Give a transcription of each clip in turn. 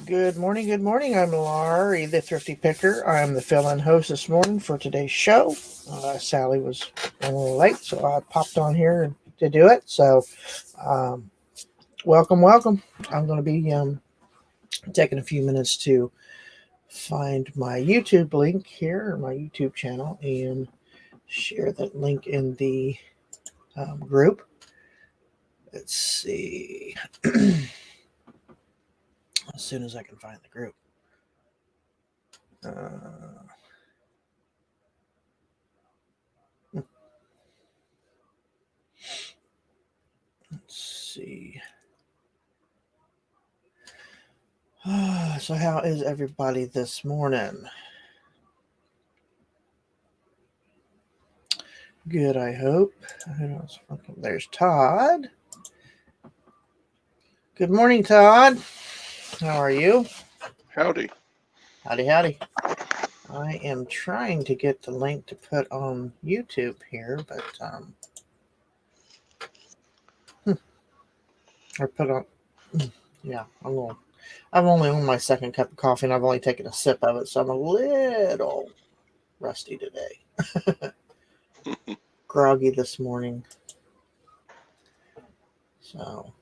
Good morning, good morning. I'm Laurie, the Thrifty Picker. I'm the fill-in host this morning for today's show. Sally was a little late, so I popped on here to do it. So, um, welcome. I'm going to be taking a few minutes to find my YouTube link here, my YouTube channel, and share that link in the group. Let's see. As soon as I can find the group. Uh, let's see. So how is everybody this morning? Good, I hope. There's Todd. Good morning, Todd. How are you? Howdy. Howdy. I am trying to get the link to put on YouTube here, but or put on. Yeah, I'm only on my second cup of coffee, and I've only taken a sip of it, so I'm a little rusty today. Groggy this morning. So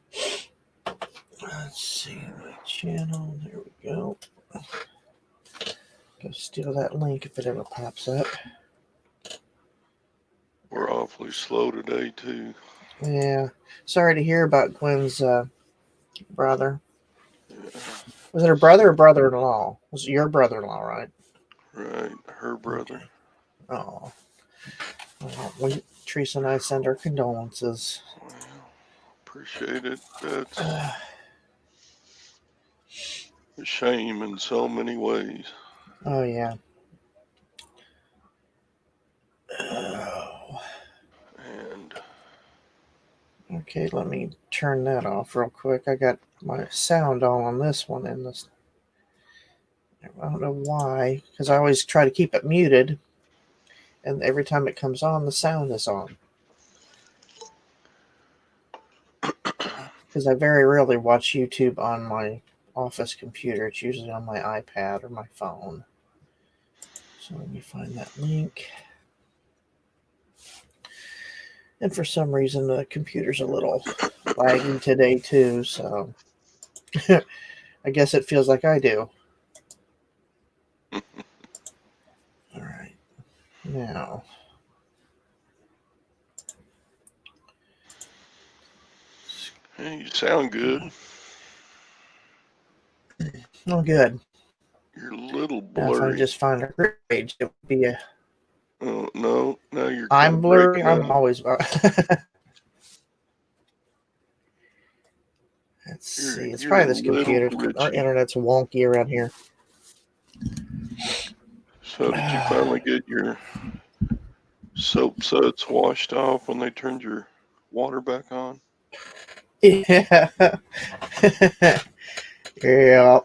let's see my channel. There we go. Go steal that link if it ever pops up. We're awfully slow today, too. Yeah. Sorry to hear about Gwen's brother. Yeah. Was it her brother or brother-in-law? Was it your brother-in-law, right? Right, her brother. Okay. Oh. Well, Teresa and I send our condolences. Well, appreciate it. That's a shame in so many ways. Oh, yeah. Oh. And Okay, let me turn that off real quick. I got my sound on this one, and this. I don't know why, because I always try to keep it muted, and every time it comes on, the sound is on. Because I very rarely watch YouTube on my office computer. It's usually on my iPad or my phone. So let me find that link. And for some reason, the computer's a little laggy today, too. So I guess it feels like I do. All right. Now. hey, you sound good. Oh, good. You're a little Now, if I blurry. just find a group page, it would be a. Oh, no, now you're kind I'm of blurry. breaking I'm up. always. Let's see. It's You're probably a this little computer. Our glitchy. internet's wonky around here. So, did you finally get your soap suds washed off when they turned your water back on? Yeah. Yeah.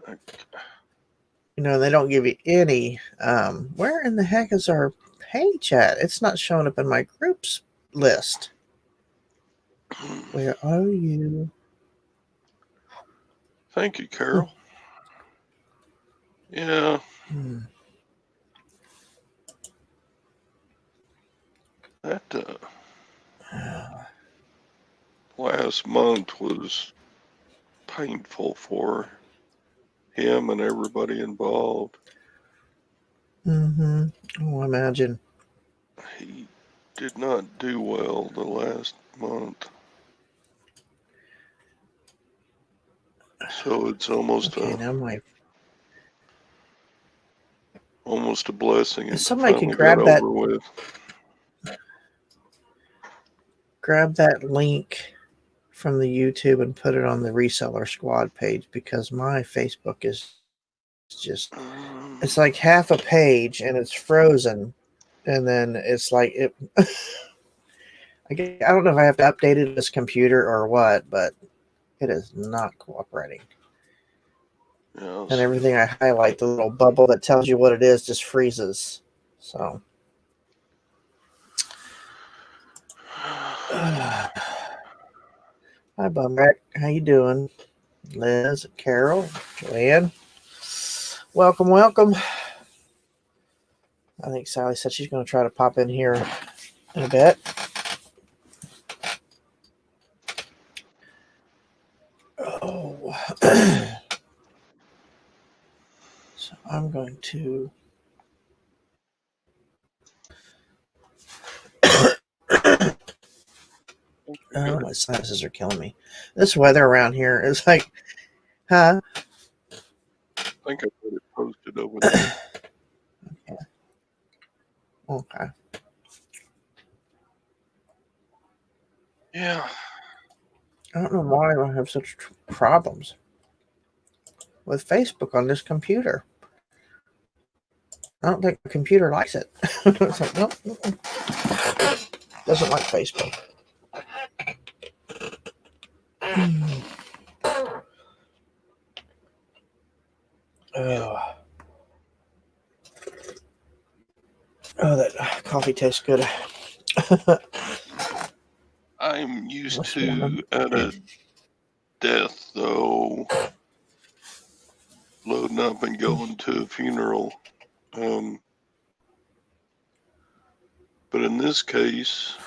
I, They don't give you any. Where in the heck is our page at? It's not showing up in my groups list. Where are you? Thank you, Carol. Yeah, Hmm. that last month was painful for him and everybody involved. Mm-hmm. Oh, imagine. He did not do well the last month. So it's Okay, now my almost a blessing if it somebody could finally got over with. grab that link from the YouTube and put it on the reseller squad page, because my Facebook is just, it's like half a page and it's frozen, and then it's like it. I don't know if I have to update it on this computer or what, but it is not cooperating. And Yes. everything I highlight, the little bubble that tells you what it is, just freezes. So. Hi, Bumwreck. How you doing? Liz, Carol, Joanne. Welcome, welcome. I think Sally said she's going to try to pop in here in a bit. Oh. So I'm going to... Oh, my sinuses are killing me. This weather around here is like, huh? I think I put it posted over there. Okay. Yeah. I don't know why I have such problems with Facebook on this computer. I don't think the computer likes it. It's like, nope. Doesn't like Facebook. Oh. Oh, that coffee tastes good. I'm used to at a death, though, loading up and going to a funeral. But in this case,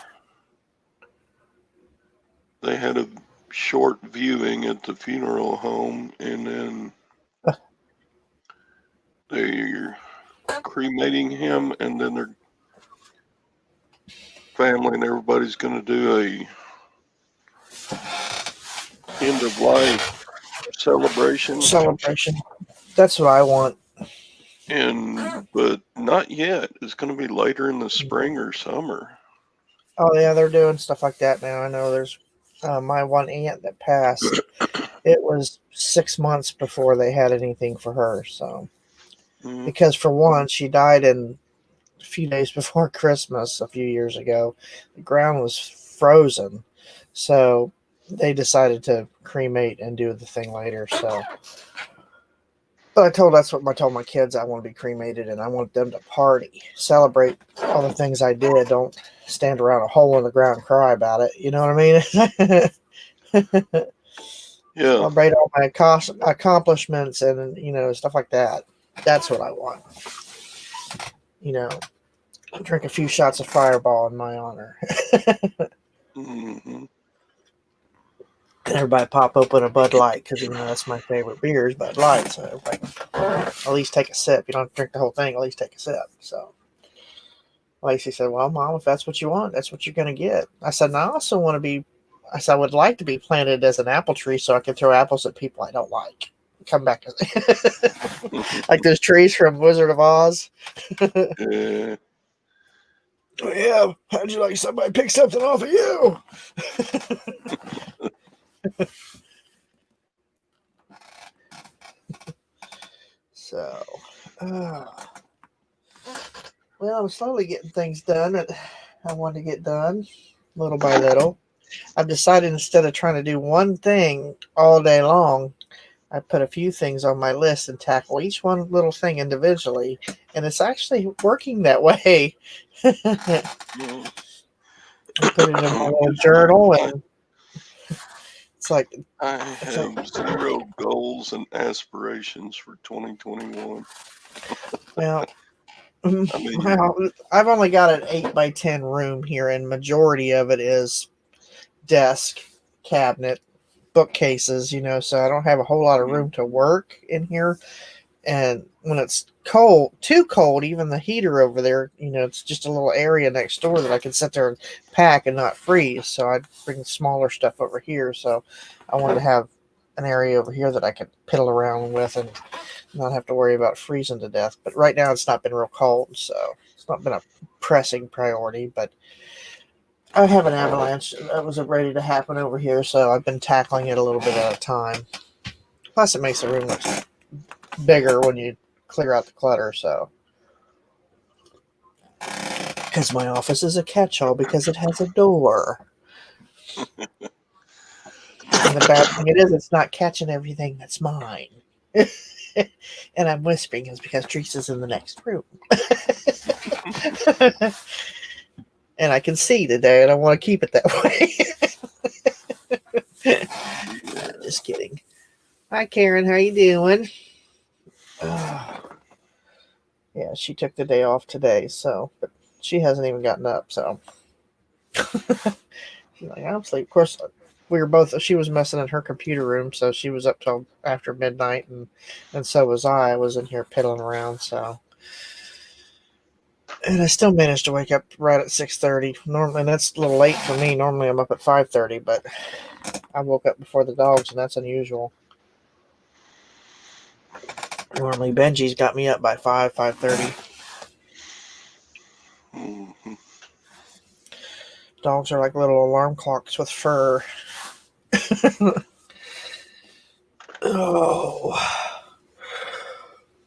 they had a short viewing at the funeral home, and then they're cremating him, and then their family and everybody's going to do a end of life celebration. That's what I want. But not yet. It's going to be later in the spring or summer. Oh yeah, they're doing stuff like that now. I know there's my one aunt that passed. It was 6 months before they had anything for her. So because for one, she died in a few days before Christmas a few years ago. The ground was frozen, so they decided to cremate and do the thing later. So, but I told my kids I want to be cremated and I want them to party, celebrate all the things I did. Don't stand around a hole in the ground and cry about it. You know what I mean? Yeah. Celebrate all my accomplishments and stuff like that. That's what I want. Drink a few shots of Fireball in my honor. Mm-hmm. Everybody pop open a Bud Light because that's my favorite beer is Bud Light. So everybody at least take a sip. You don't have to drink the whole thing. At least take a sip. So Lacey said, "Well, Mom, if that's what you want, that's what you're going to get." I said, "And I also want to be." I said, "I would like to be planted as an apple tree so I can throw apples at people I don't like." Come back like those trees from Wizard of Oz. Yeah. Oh, yeah, how'd you like somebody pick something off of you? So, well, I'm slowly getting things done that I want to get done, little by little. I've decided instead of trying to do one thing all day long, I put a few things on my list and tackle each one little thing individually, and it's actually working that way. I put it in my little journal, and it's like I have zero goals and aspirations for 2021. Well, I've only got an 8x10 room here, and majority of it is desk, cabinet, bookcases, so I don't have a whole lot of room to work in here. And when it's too cold, even the heater over there, it's just a little area next door that I can sit there and pack and not freeze. So I'd bring smaller stuff over here. So I wanted to have an area over here that I could piddle around with and not have to worry about freezing to death. But right now it's not been real cold, so it's not been a pressing priority. But I have an avalanche that was ready to happen over here, so I've been tackling it a little bit at a time. Plus, it makes the room look bigger when you clear out the clutter. So, because my office is a catch-all because it has a door. And the bad thing it's not catching everything that's mine. And I'm whispering is because Teresa's in the next room. And I can see today, and I want to keep it that way. Just kidding. Hi, Karen. How you doing? Yeah, she took the day off today, but she hasn't even gotten up. So she's like, I'm asleep. Of course, we were both. She was messing in her computer room, so she was up till after midnight, and so was I. I was in here piddling around. And I still managed to wake up right at 6:30. Normally, and that's a little late for me. Normally, I'm up at 5:30, but I woke up before the dogs, and that's unusual. Normally, Benji's got me up by 5:30. Mm-hmm. Dogs are like little alarm clocks with fur. Oh.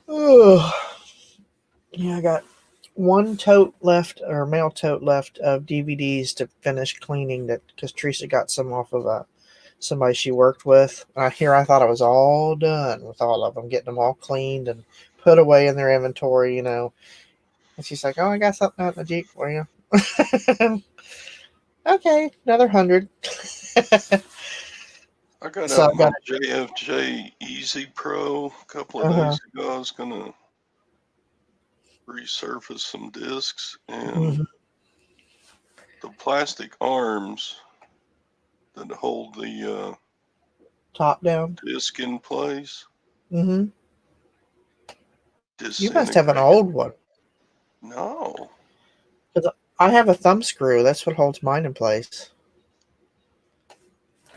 Oh. Yeah, I got one tote left, or mail tote left, of DVDs to finish cleaning, that because Teresa got some off of somebody she worked with. I thought I was all done with all of them, getting them all cleaned and put away in their inventory, And she's like, "Oh, I got something out in the Jeep for you." Okay, another 100. I got So out I my got JFJ Easy Pro a couple of uh-huh. days ago. I was gonna resurface some discs, and Mm-hmm. the plastic arms that hold the Top down. disc in place Mm-hmm. You must have an disintegrated. old one. No, 'Cause I have a thumb screw. That's what holds mine in place.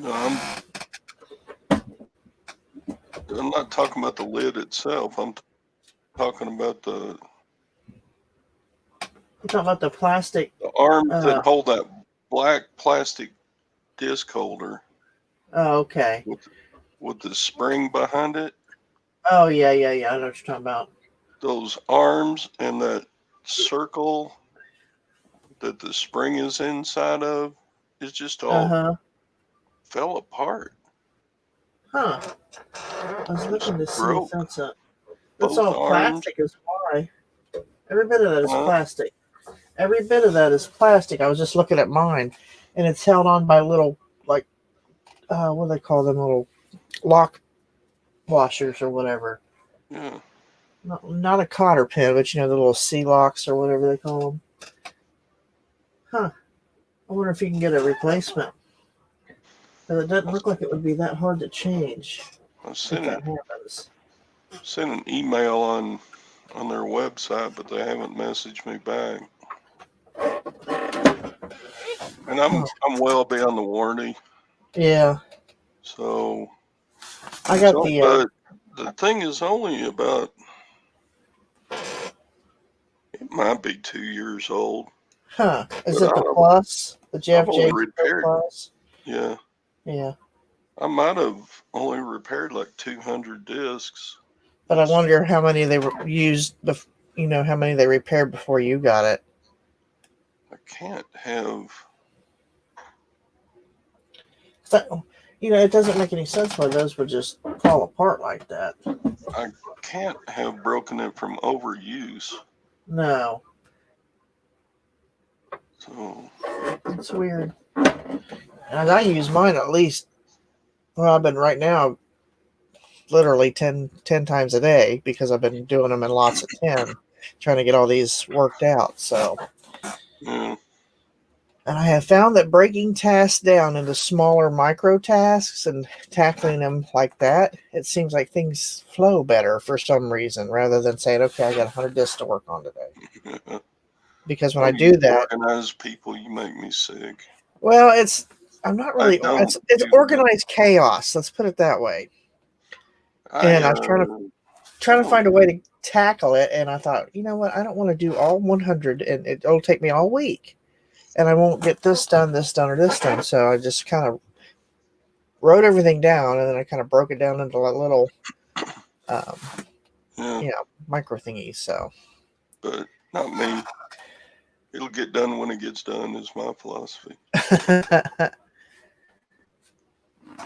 no, I'm not talking about the lid itself. I'm talking about the You're talking about the plastic. arms that Uh, hold that black plastic disc holder oh, okay. with the spring behind it. Oh, yeah, yeah, yeah. I know what you're talking about. Those arms and that circle that the spring is inside of is just all Uh-huh. fell apart. Huh. I was Just looking to see if broke that's both all arms. plastic is why. Every bit of that is Huh? plastic. Every bit of that is plastic. I was just looking at mine, and it's held on by little, like, what do they call them? Little lock washers or whatever. Yeah. Not a cotter pin, but the little C locks or whatever they call them. Huh. I wonder if you can get a replacement. But it doesn't look like it would be that hard to change I if sent that happens. an email on their website, but they haven't messaged me back. And I'm well beyond the warranty. Yeah. So I got the but the thing is only about, it might be 2 years old. Is But it the Plus? The I've JFJ only repaired, Plus? yeah, Yeah. I might have only repaired like 200 discs. But I wonder how many they used, how many they repaired before you got it. I can't have, So, it doesn't make any sense why those would just fall apart like that. I can't have broken it from overuse. No. So It's weird. And I use mine at least, well, I've been right now literally 10 times a day because I've been doing them in lots of 10, trying to get all these worked out. So, yeah, and I have found that breaking tasks down into smaller micro tasks and tackling them like that, it seems like things flow better for some reason rather than saying, okay, I got 100 discs to work on today. Because when I do you that, organized people, you make me sick. well, I'm not I really, don't it's do organized chaos. Let's put it that way. I And I was trying to don't, find a way to tackle it. And I thought, you know what? I don't want to do all 100 and it'll take me all week. And I won't get this done, or this done. So I just kind of wrote everything down, and then I kind of broke it down into little, um, yeah, micro thingies. So, but not me. It'll get done when it gets done is my philosophy.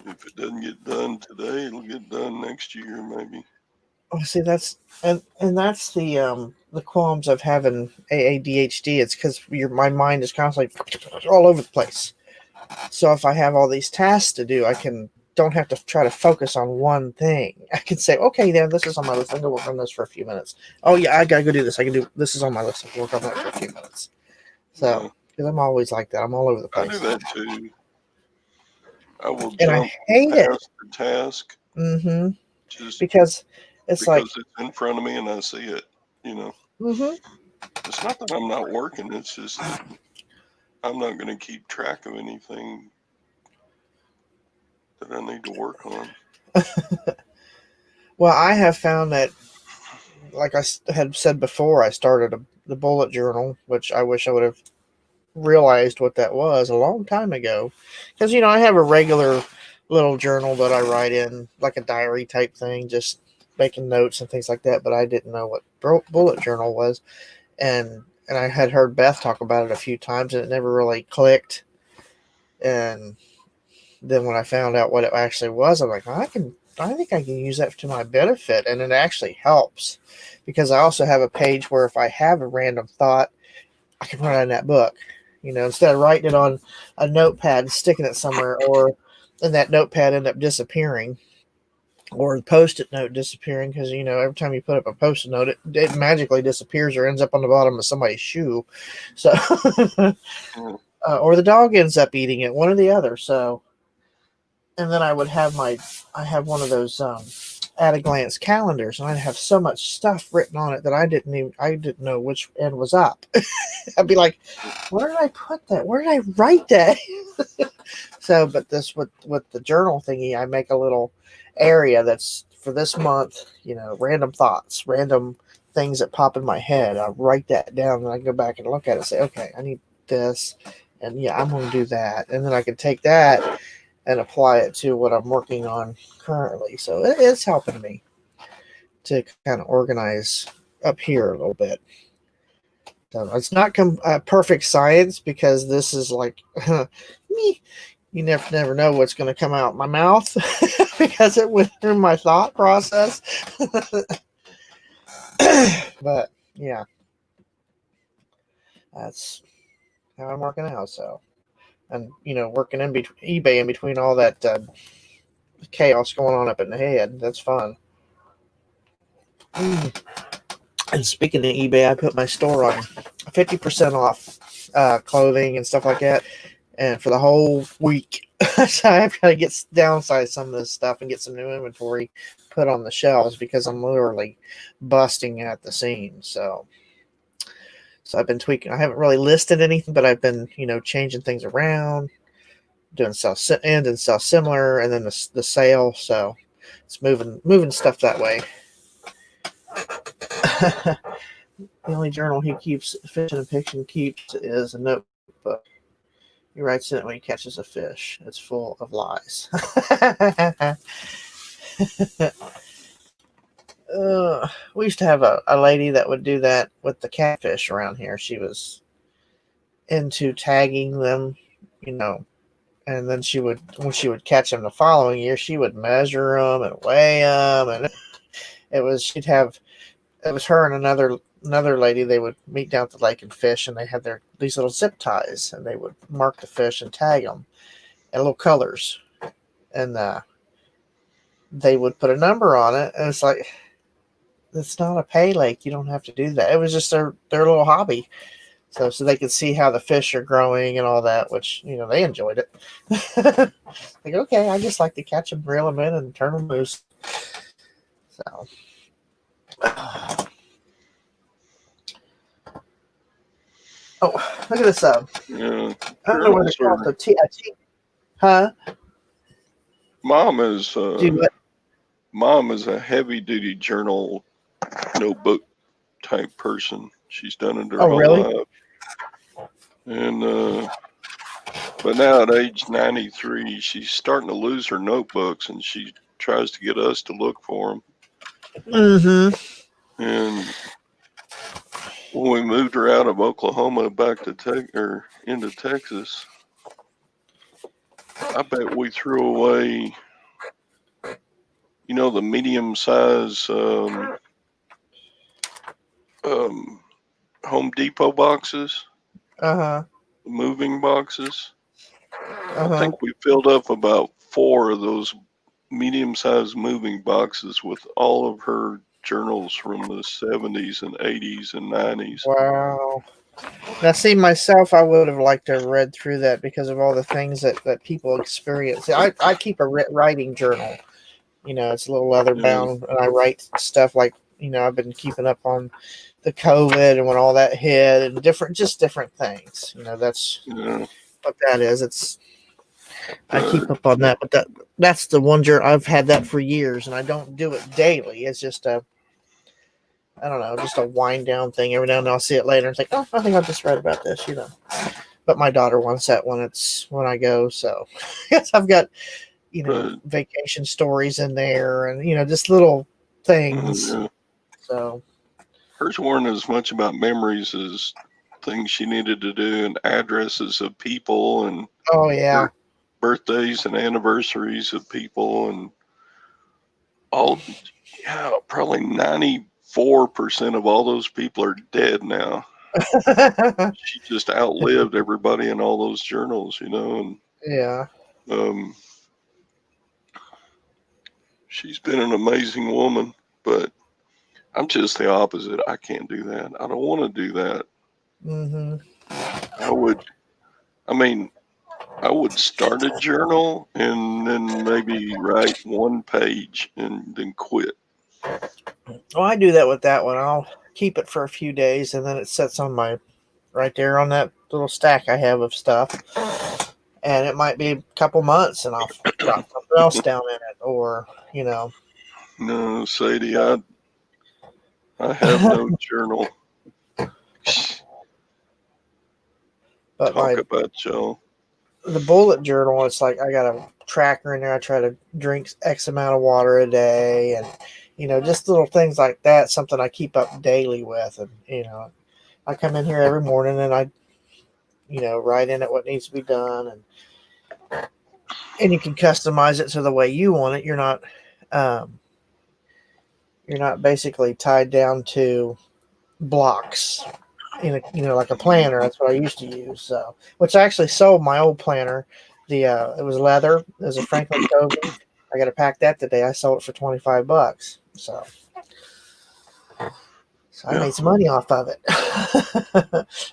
If it doesn't get done today, it'll get done next year, maybe. see, that's that's the qualms of having ADHD. It's because my mind is constantly all over the place. So if I have all these tasks to do, I can don't have to try to focus on one thing. I can say, okay, then this is on my list. I'm gonna work on this for a few minutes. Oh yeah, I gotta go do this. I can do this is on my list. I can work on that for a few minutes. So, because I'm always like that. I'm all over the I do place, that too. I will and I jump hate it. past the task just Because it's like, because it's in front of me and I see it. You know, mm-hmm. it's not that I'm not working. It's just that I'm not going to keep track of anything that I need to work on. Well, I have found that, like I had said before, I started the bullet journal, which I wish I would have realized what that was a long time ago. Because, I have a regular little journal that I write in, like a diary type thing, just making notes and things like that. But I didn't know what bullet journal was. And I had heard Beth talk about it a few times, and it never really clicked. And then when I found out what it actually was, I'm like, I think I can use that to my benefit, and it actually helps because I also have a page where if I have a random thought, I can write in that book. Instead of writing it on a notepad and sticking it somewhere, or and that notepad end up disappearing, or the post-it note disappearing because every time you put up a post-it note, it magically disappears or ends up on the bottom of somebody's shoe. So, or the dog ends up eating it, one or the other. So. And then I have one of those at a glance calendars, and I'd have so much stuff written on it that I didn't know which end was up. I'd be like, where did I put that? Where did I write that? So, but this with the journal thingy, I make a little area that's for this month, random thoughts, random things that pop in my head. I write that down, and I go back and look at it and say, okay, I need this, and yeah, I'm going to do that. And then I can take that and apply it to what I'm working on currently. So it's helping me to kind of organize up here a little bit. So it's not perfect science because this is like, you never know what's going to come out my mouth because it went through my thought process. But yeah, that's how I'm working out. So, and working in between eBay in between all that chaos going on up in the head. That's fun. And speaking of eBay, I put my store on 50% off clothing and stuff like that, and for the whole week. So I've got to downsize some of this stuff and get some new inventory put on the shelves because I'm literally busting at the seams. So I've been tweaking. I haven't really listed anything, but I've been changing things around, doing sell end and sell similar, and then the sale. So it's moving stuff that way. The only journal he keeps, Fish and Fiction keeps, is a notebook. He writes in it when he catches a fish. It's full of lies. We used to have a lady that would do that with the catfish around here. She was into tagging them, and then when she would catch them the following year, she would measure them and weigh them, and it was her and another lady. They would meet down at the lake and fish, and they had these little zip ties, and they would mark the fish and tag them and little colors, and they would put a number on it, and it's like, it's not a pay lake. You don't have to do that. It was just their little hobby, so they could see how the fish are growing and all that, which they enjoyed it. Like, okay, I just like to catch them, reel them in, and turn them loose. So. Oh, look at this. Yeah, I don't know what they call it. Huh? Mom is Do what? Mom is a heavy duty journal notebook type person. She's done it her whole Really? life. And but now at age 93, she's starting to lose her notebooks, and she tries to get us to look for them. Mm-hmm. And when we moved her out of Oklahoma back to into Texas, I bet we threw away, the medium size Home Depot boxes, Uh-huh. moving boxes. I Uh-huh. think we filled up about 4 of those medium-sized moving boxes with all of her journals from the 70s and 80s and 90s. Wow. Now, see, myself, I would have liked to have read through that because of all the things that people experience. I keep a writing journal. It's a little leather bound, and I write stuff like, I've been keeping up on the COVID and when all that hit and different things. That's what that is. I keep up on that, but that's the one journal. I've had that for years, and I don't do it daily. It's just I don't know, just a wind down thing. Every now and then I'll see it later and think, oh, I think I just read about this, But my daughter wants that when I go. So yes, I've got, vacation stories in there and, just little things. So hers weren't as much about memories as things she needed to do and addresses of people and oh yeah, birthdays and anniversaries of people and probably 94% of all those people are dead now. She just outlived everybody in all those journals, and yeah. She's been an amazing woman, but I'm just the opposite. I can't do that. I don't want to do that. Mm-hmm. I would start a journal and then maybe write one page and then quit. Well, I do that with that one. I'll keep it for a few days and then it sits on right there on that little stack I have of stuff. And it might be a couple months and I'll drop something else down in it or, No, Sadie, I have no journal. But Talk about Joe. The bullet journal, it's like I got a tracker in there. I try to drink X amount of water a day and, just little things like that, something I keep up daily with. And, I come in here every morning and I, write in it what needs to be done. And you can customize it so the way you want it. You're not basically tied down to blocks like a planner. That's what I used to use. So, which I actually sold my old planner. It was leather. It was a Franklin Covey. I got to pack that today. I sold it for $25. So I made some money off of it.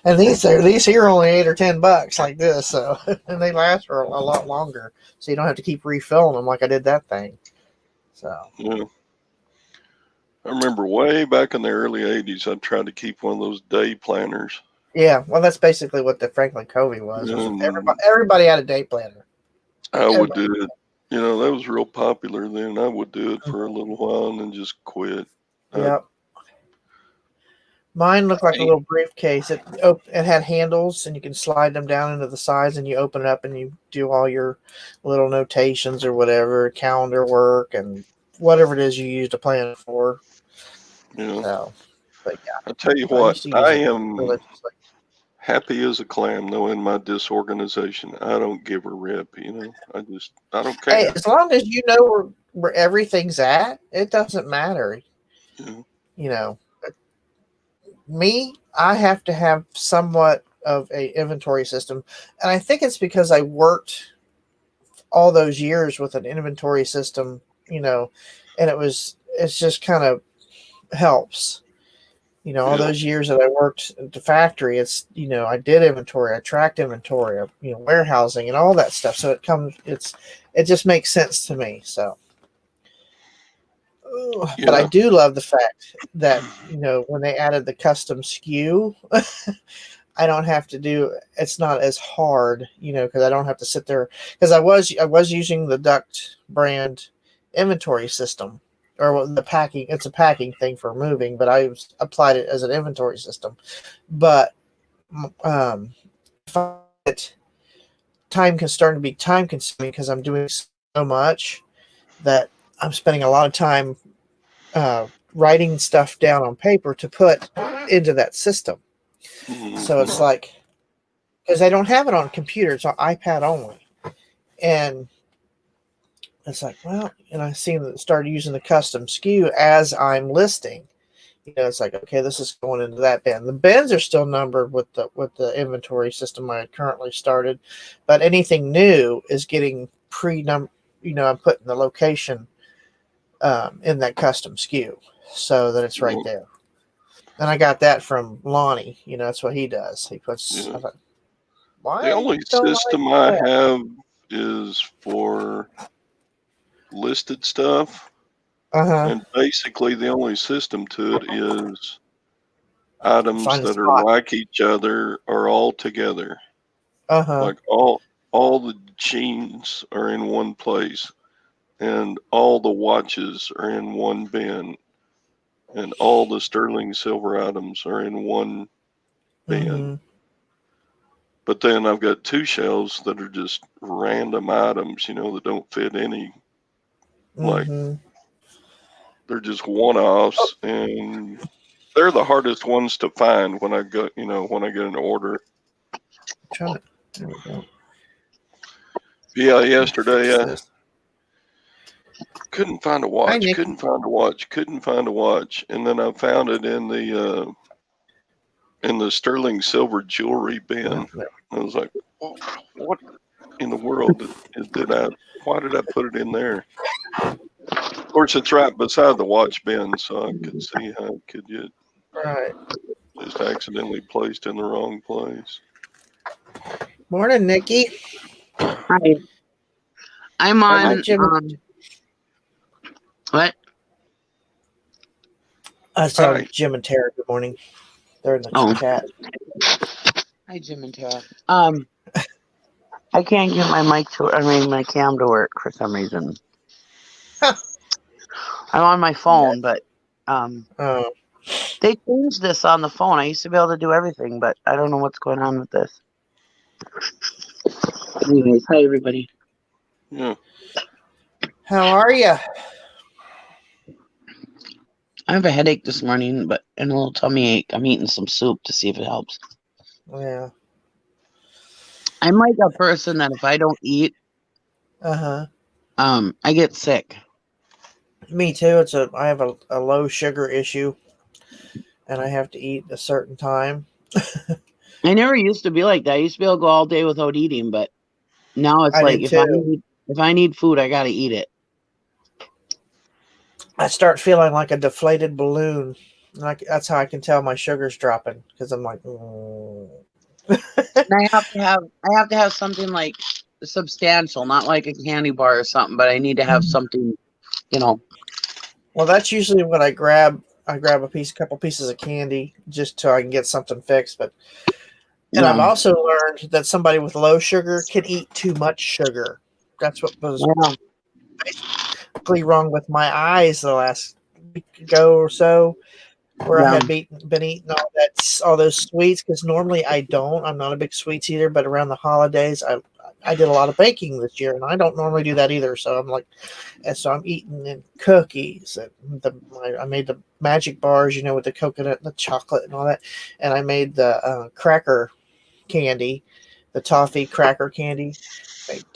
And these here are only $8 or $10 like this. So, and they last for a lot longer. So you don't have to keep refilling them like I did that thing. So. Yeah. I remember way back in the early 80s, I tried to keep one of those day planners. Yeah, well, that's basically what the Franklin Covey was. Everybody had a day planner. I would do it. That was real popular then. I would do it for a little while and then just quit. Yep. Mine looked like a little briefcase. It had handles, and you can slide them down into the sides, and you open it up, and you do all your little notations or whatever, calendar work, and whatever it is you use to plan for. So, but yeah. I tell you what, I am happy as a clam, though, in my disorganization. I don't give a rip, I don't care. Hey, as long as you know where everything's at, it doesn't matter. Yeah. Me, I have to have somewhat of a inventory system. And I think it's because I worked all those years with an inventory system, and it's just kind of helps. All those years that I worked at the factory, it's, I did inventory, I tracked inventory, warehousing and all that stuff. So it just makes sense to me. So, but I do love the fact that, when they added the custom SKU, I don't have to it's not as hard, because I don't have to sit there, because I was using the Duct brand inventory system. Or the packing, it's a packing thing for moving, but I applied it as an inventory system. But time can start to be time consuming because I'm doing so much that I'm spending a lot of time writing stuff down on paper to put into that system. So it's like, because I don't have it on computer, it's on iPad only. And it's like, well, and I see them start using the custom SKU as I'm listing. It's like, okay, this is going into that bin. The bins are still numbered with the inventory system I had currently started, but anything new is getting I'm putting the location in that custom SKU so that it's right there. And I got that from Lonnie. That's what he does. He puts. Yeah. I thought, why The only don't system I I do that? have is for listed stuff. And basically the only system to it is items Find a that are spot. like each other are all together. Like all the jeans are in one place, and all the watches are in one bin, and all the sterling silver items are in one bin. But then I've got two shelves that are just random items, that don't fit any. Like they're just one-offs, and they're the hardest ones to find when I get an order. There we go. Yeah, yesterday I couldn't find a watch, and then I found it in the sterling silver jewelry bin. I was like, what in the world why did I put it in there? Of course, it's right beside the watch bin, so I could see how it could get just accidentally placed in the wrong place. Morning, Nikki. Hi. I'm on. Hi, Jim. What? I saw Jim and Tara. Good morning. They're in the chat. Hi, Jim and Tara. I can't get my my cam to work for some reason. I'm on my phone, but they changed this on the phone. I used to be able to do everything, but I don't know what's going on with this. Anyways, hi everybody. Yeah. How are you? I have a headache this morning, and a little tummy ache. I'm eating some soup to see if it helps. Yeah. I'm like a person that if I don't eat, I get sick. Me too. I have a low sugar issue, and I have to eat a certain time. I never used to be like that. I used to be able to go all day without eating, but now it's like if I need food, I gotta eat it. I start feeling like a deflated balloon. That's how I can tell my sugar's dropping, because I'm like, And I have to have something like substantial, not like a candy bar or something, but I need to have something, Well, that's usually what I grab. I grab a couple pieces of candy just so I can get something fixed. And I've also learned that somebody with low sugar can eat too much sugar. That's what was basically wrong with my eyes the last week ago or so, where I had been eating all those sweets, because normally I don't. I'm not a big sweets eater, but around the holidays, I did a lot of baking this year, and I don't normally do that either. So I'm eating cookies, and I made the magic bars, with the coconut and the chocolate and all that, and I made the cracker candy, the toffee cracker candy.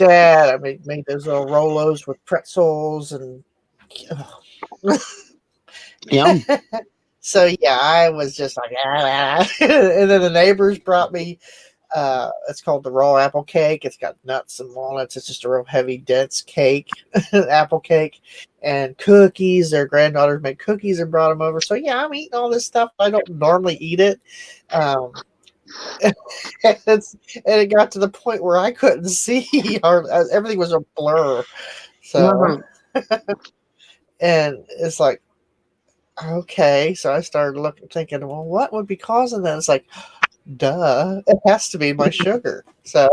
I made those little Rolos with pretzels and. So yeah, I was just like, and then the neighbors brought me. It's called the raw apple cake. It's got nuts and walnuts. It's just a real heavy, dense cake, apple cake, and cookies. Their granddaughters made cookies and brought them over. So yeah, I'm eating all this stuff. I don't normally eat it. And it got to the point where I couldn't see, or everything was a blur. So, and it's like, okay. So I started thinking, well, what would be causing that? It's like, duh, it has to be my sugar. So,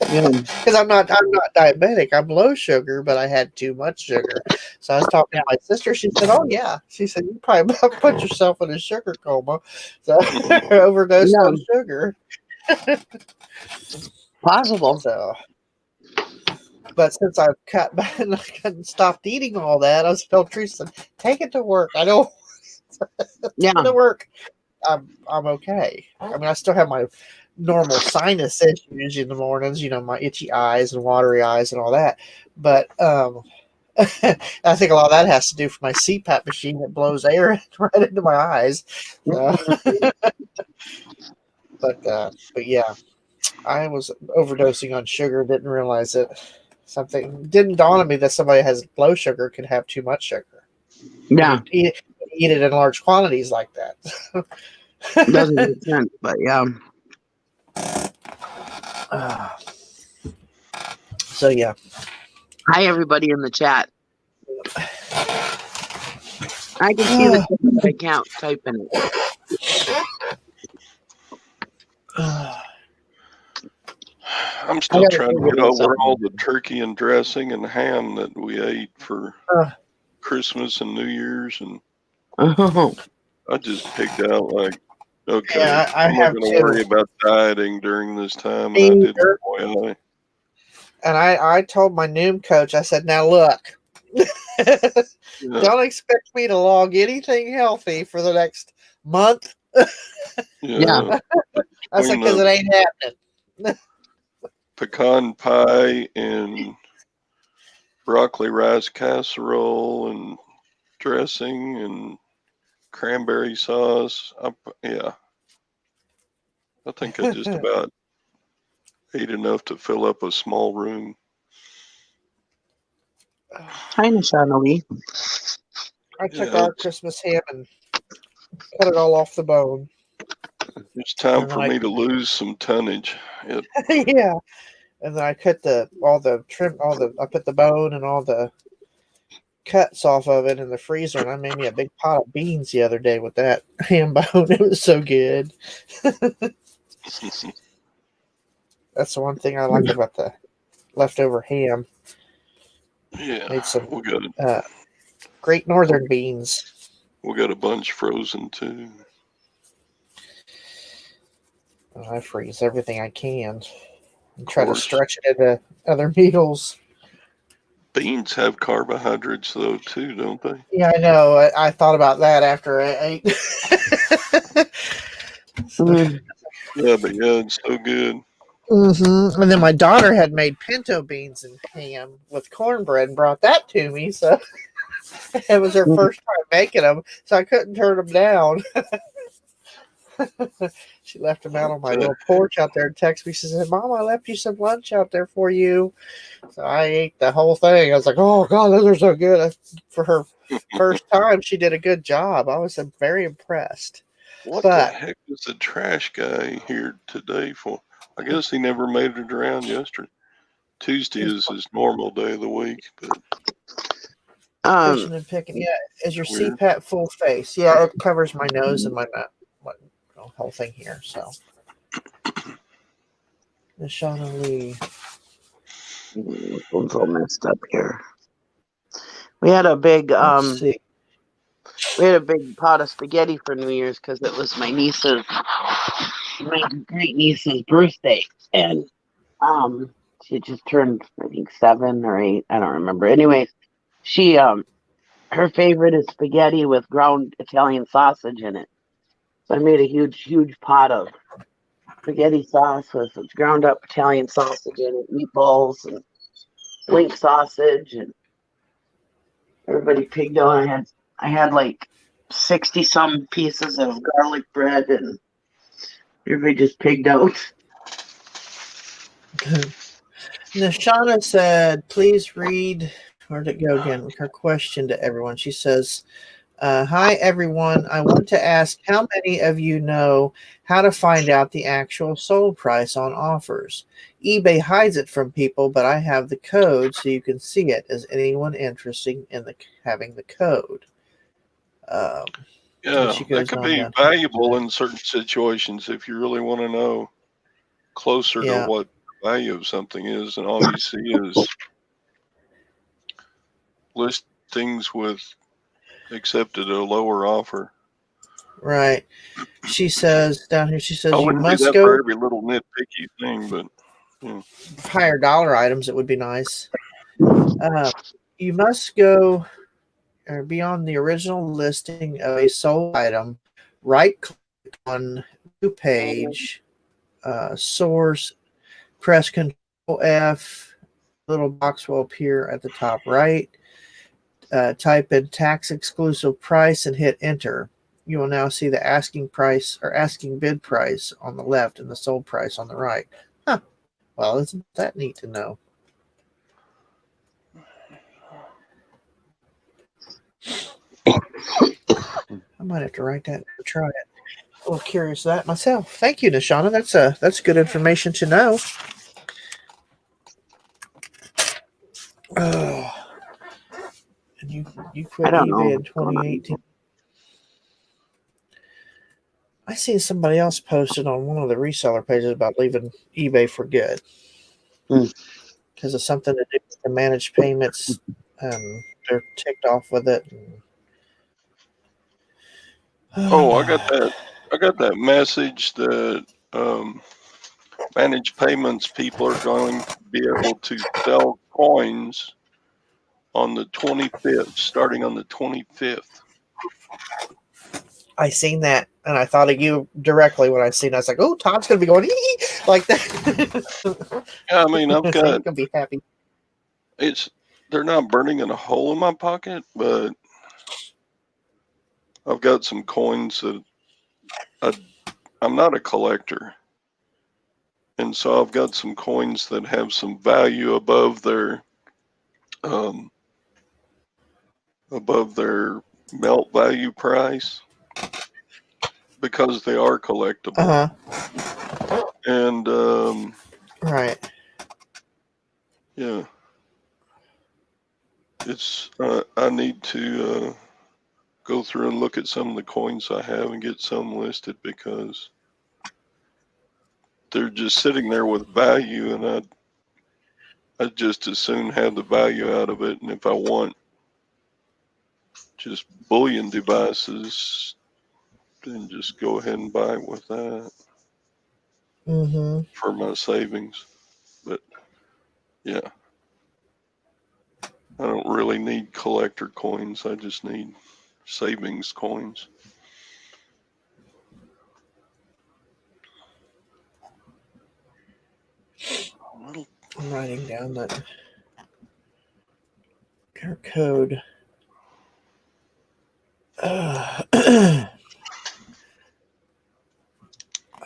because I'm not diabetic, I'm low sugar, but I had too much sugar. So I was talking to my sister. She said, "Oh yeah," she said, "You probably put yourself in a sugar coma, so overdose on sugar." Possible. So, but since I've cut back and I stopped eating all that, I was telling Teresa, "Take it to work. I don't." Take it to work. I'm okay. I mean, I still have my normal sinus issues in the mornings, my itchy eyes and watery eyes and all that. But I think a lot of that has to do with my CPAP machine that blows air right into my eyes. So. But yeah, I was overdosing on sugar. Didn't realize it. Something didn't dawn on me that somebody has low sugar could have too much sugar. Yeah. Eat it in large quantities like that. It doesn't make sense, but yeah. So yeah. Hi, everybody in the chat. I can see the chat, but I can't type in it. I'm still trying to get over all the turkey and dressing and ham that we ate for Christmas and New Year's, and I just picked out like, okay, yeah, I'm not going to worry about dieting during this time, and I did. And I told my Noom coach, I said, now look, don't expect me to log anything healthy for the next month. Yeah. I said, because it ain't happening. Pecan pie and broccoli rice casserole and dressing and cranberry sauce. Yeah. I think I just about ate enough to fill up a small room. Hi, Nishana. I took our Christmas ham and cut it all off the bone. It's time for me to lose some tonnage. Yeah. And then I cut I put the bone and all the cuts off of it in the freezer, and I made me a big pot of beans the other day with that ham bone. It was so good. That's the one thing I like about the leftover ham. Yeah, made some we got Great Northern beans. We got a bunch frozen too. I freeze everything I can and try to stretch it into other meals. Beans have carbohydrates though too, don't they? Yeah, I know. I thought about that after I ate. Yeah, but yeah, it's so good. Mm-hmm. And then my daughter had made pinto beans and ham with cornbread and brought that to me. So it was her first time making them, so I couldn't turn them down. She left them out on my little porch out there and texted me. She said, "Mom, I left you some lunch out there for you." So I ate the whole thing. I was like, "Oh God, those are so good!" For her first time, she did a good job. I was very impressed. What the heck is the trash guy here today for? I guess he never made it around yesterday. Tuesday is his normal day of the week, but fishing and picking. Yeah, is your CPAP full face? Yeah, it covers my nose and my mouth. Whole thing here. So, Nishana Lee. One's all messed up here. We had a big we had a big pot of spaghetti for New Year's because it was my great niece's birthday, and she just turned, I think, 7 or 8. I don't remember. Anyways, she her favorite is spaghetti with ground Italian sausage in it. So I made a huge pot of spaghetti sauce with ground up Italian sausage in it, meatballs and wing sausage, and everybody pigged on. I had like 60 some pieces of garlic bread, and everybody just pigged out. Nishana said, "Please read." Where'd it go again? Her question to everyone. She says, "Hi everyone. I want to ask how many of you know how to find out the actual sold price on offers. eBay hides it from people, but I have the code so you can see it. Is anyone interested in having the code?" Yeah, that could be valuable in certain situations if you really want to know closer to what the value of something is, and all you see is listings with accepted a lower offer. Right. She says down here, you must go for every little nitpicky thing, but higher dollar items, it would be nice. You must go or be on the original listing of a sold item, right click on new page, source, press Control F, little box will appear at the top right. Type in tax exclusive price and hit enter. You will now see the asking price or asking bid price on the left and the sold price on the right. Huh. Well, isn't that neat to know? might have to write that and try it. A little curious of that myself. Thank you, Nishana. That's good information to know. Oh, and you quit I don't know eBay in what's going on. 2018. I seen somebody else posted on one of the reseller pages about leaving eBay for good because of something to do with the managed payments. They're ticked off with it. Oh, I got that message that managed payments people are going to be able to sell coins on the 25th, starting on the 25th. I seen that, and I thought of you directly when I seen it. I was like, "Oh, Todd's gonna be going like that." Yeah, I mean, I've got. Gonna be happy. They're not burning in a hole in my pocket, but I've got some coins that I'm not a collector, and so I've got some coins that have some value above their melt value price because they are collectible. And right. Yeah, it's I need to go through and look at some of the coins I have and get some listed because they're just sitting there with value, and I'd just as soon have the value out of it. And if I want just bullion devices, then just go ahead and buy it with that for my savings. But yeah, I don't really need collector coins. I just need savings coins. I'm writing down that our code. I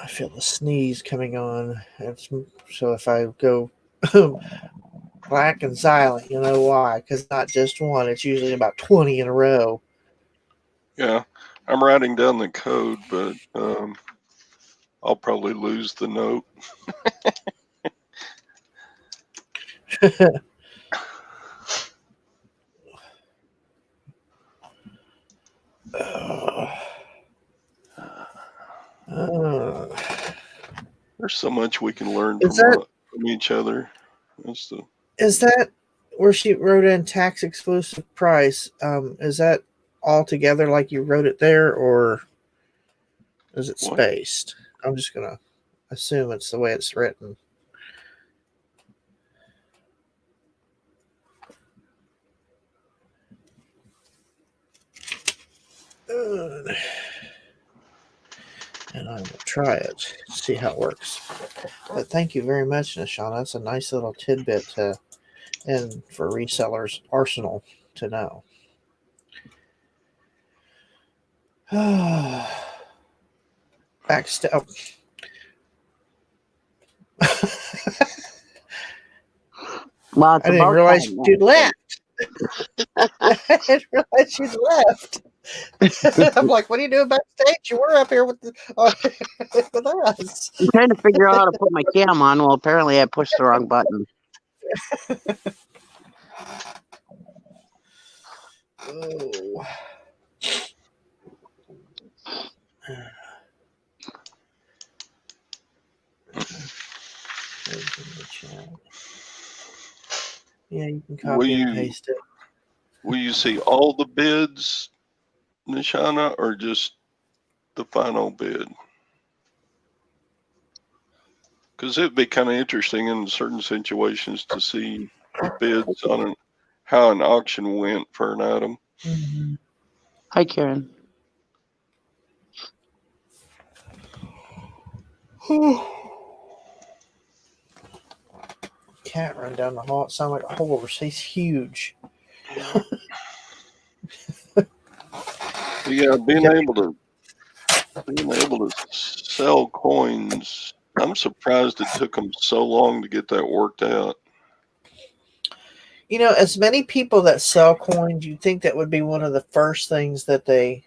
feel the sneeze coming on. So if I go black and silent, you know why? Because not just one. It's usually about 20 in a row. Yeah, I'm writing down the code, but I'll probably lose the note. There's so much we can learn from each other. Is that where she wrote in tax exclusive price? Is that all together like you wrote it there, or is it spaced? I'm just gonna assume it's the way it's written. And I will try it, see how it works. But thank you very much, Nishana. That's a nice little tidbit and for resellers' arsenal to know. Backstep. Well, I didn't realize you'd left. I didn't realize you'd left. I'm like, what are you doing backstage? You were up here with us. I'm trying to figure out how to put my cam on. Well, apparently I pushed the wrong button. Oh. Yeah, you can copy and paste it. Will you see all the bids, Nishana, or just the final bid? Because it'd be kind of interesting in certain situations to see the bids on how an auction went for an item. Mm-hmm. Hi, Karen. Cat run down the hall. It sounds like a horse. He's huge. Yeah, being able to sell coins. I'm surprised it took them so long to get that worked out. You know, as many people that sell coins, you'd think that would be one of the first things that they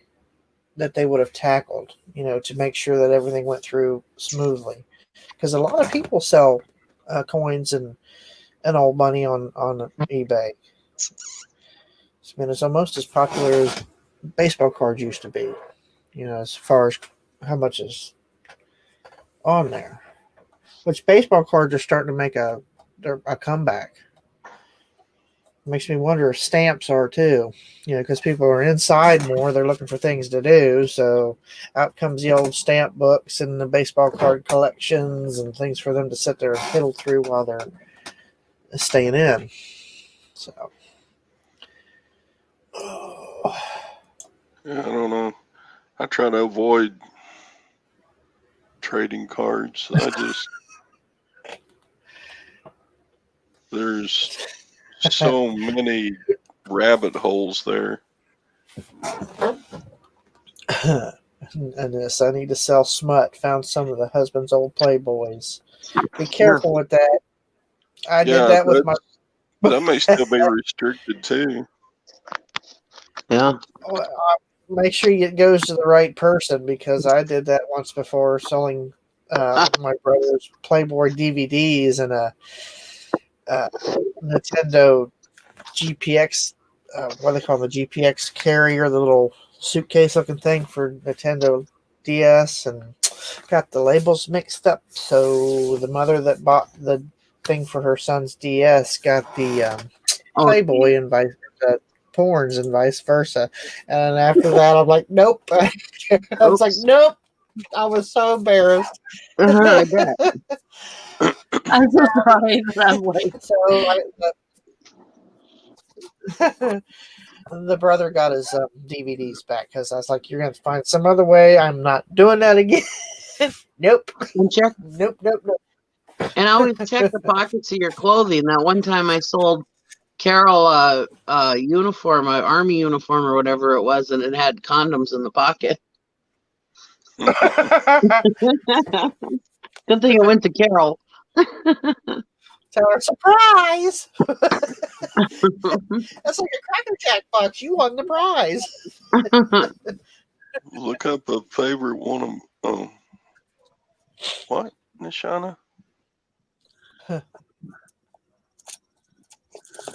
that they would have tackled, to make sure that everything went through smoothly. Because a lot of people sell coins and old money on eBay. I mean, it's almost as popular as baseball cards used to be, as far as how much is on there. Which baseball cards are starting to make a comeback. Makes me wonder if stamps are too, because people are inside more. They're looking for things to do. So out comes the old stamp books and the baseball card collections and things for them to sit there and fiddle through while they're staying in. So, Yeah, I don't know. I try to avoid trading cards. There's so many rabbit holes there. And this, I need to sell smut. Found some of the husband's old Playboys. Be careful with that. I did that with my. That may still be restricted too. Yeah. Make sure it goes to the right person, because I did that once before, selling my brother's Playboy DVDs and a Nintendo GPX. What do they call the GPX carrier, the little suitcase looking thing for Nintendo DS, and got the labels mixed up. So the mother that bought the thing for her son's DS got the Playboy and vice porns and vice versa. And after that, I'm like, nope. I was like, nope. I was so embarrassed. I bet. I'm surprised. I'm like, the brother got his DVDs back, because I was like, you're going to find some other way. I'm not doing that again. Nope. Nope. And always check the pockets of your clothing. That one time I sold Carol a uniform, an army uniform or whatever it was, and it had condoms in the pocket. Good thing it went to Carol. Tell her, surprise! That's like a Cracker Jack box. You won the prize. Look up a favorite one of what, Nishana?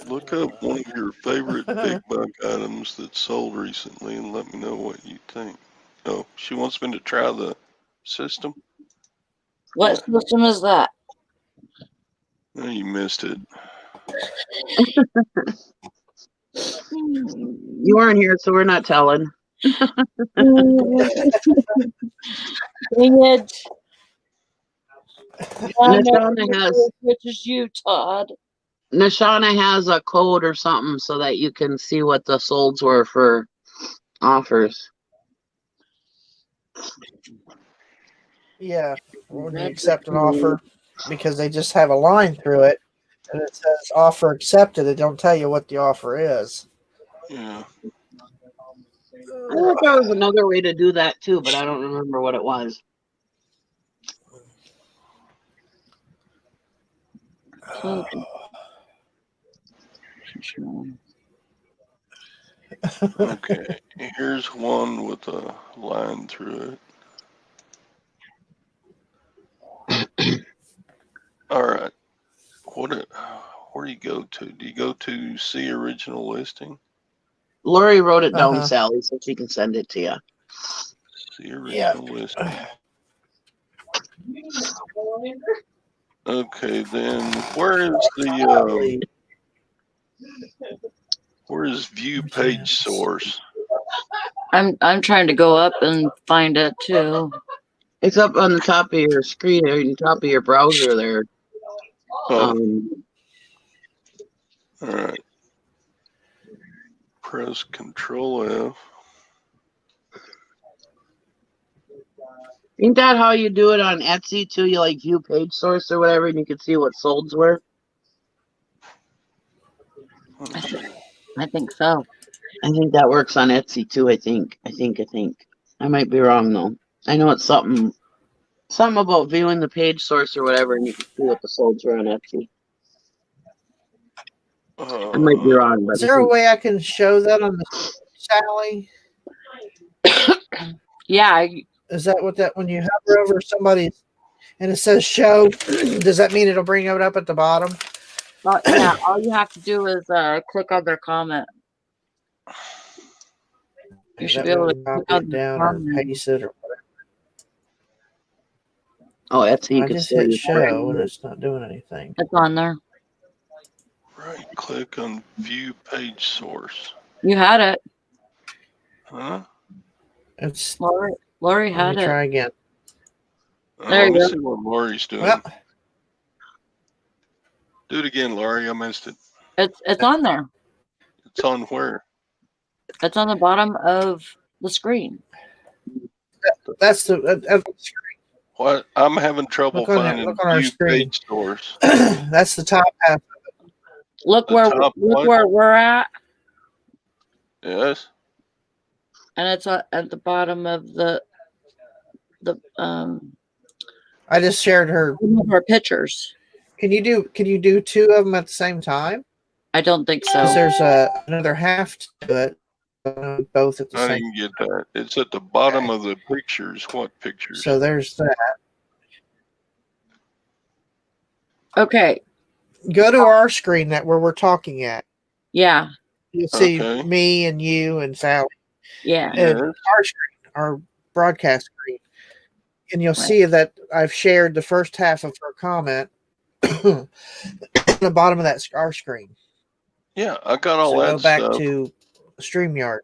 Look up one of your favorite big buck items that sold recently and let me know what you think. Oh, she wants me to try the system. What system is that? Oh, you missed it. You weren't here, so we're not telling. Dang it. Which is you, Todd. Nishana has a code or something so that you can see what the solds were for offers. Yeah, when you accept an offer, because they just have a line through it, and it says offer accepted. It don't tell you what the offer is. Yeah. I thought there was another way to do that too, but I don't remember what it was. Okay, here's one with a line through it. All right. Where do you go to? Do you go to see original listing? Lori wrote it down, Sally, so she can send it to you. See original listing. Okay, then where is view page source? I'm trying to go up and find it too. It's up on the top of your screen, or on the top of your browser there. All right. Press Control F. Ain't that how you do it on Etsy too? You like view page source or whatever, and you can see what solds were? I think so. I think that works on Etsy too, I think. I might be wrong though. I know it's something about viewing the page source or whatever, and you can see what the solds were on Etsy. I might be wrong, but is there a way I can show that on the Sally? Yeah. Is that what that when you hover over somebody's and it says show? Does that mean it'll bring it up at the bottom? Yeah. All you have to do is click on their comment. You should be able to click copy on it the down or comment. paste it or whatever. Oh, that's how you I can just still hit use show and it's not doing anything. It's on there. Right click on view page source. You had it. Huh? It's Lori let had me it. try again. There Let you me go. see what Lori's doing. Well, Do it again, Lori. I missed it. It's on there. It's on where? It's on the bottom of the screen. that's the What? I'm having trouble finding look on our view screen. page source. That's the top half. Look The where top one? we're at, Yes. and it's at the bottom of the I just shared her. of our pictures. Can you do two of them at the same time? I don't think Because so. there's another half to it. Both at the I same. didn't get that. It's at the bottom of the pictures. What pictures? So there's that. Okay. Go to our screen that where we're talking at. Yeah. You'll see Okay. me and you and Sally. Yeah. And our screen, our broadcast screen. And you'll see that I've shared the first half of her comment on the bottom of that our screen. Yeah, I got all So that go back stuff. to StreamYard.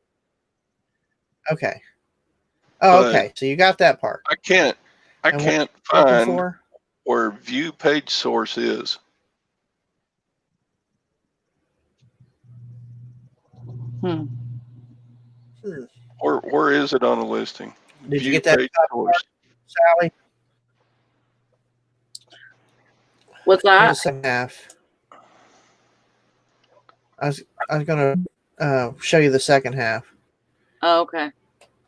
Okay. Oh, But okay. So you got that part. I can't And what find for? where view page source is. Where is it on the listing? Did view you get that page source. part, Sally? What's The that? second half. I was gonna show you the second half. Oh, okay.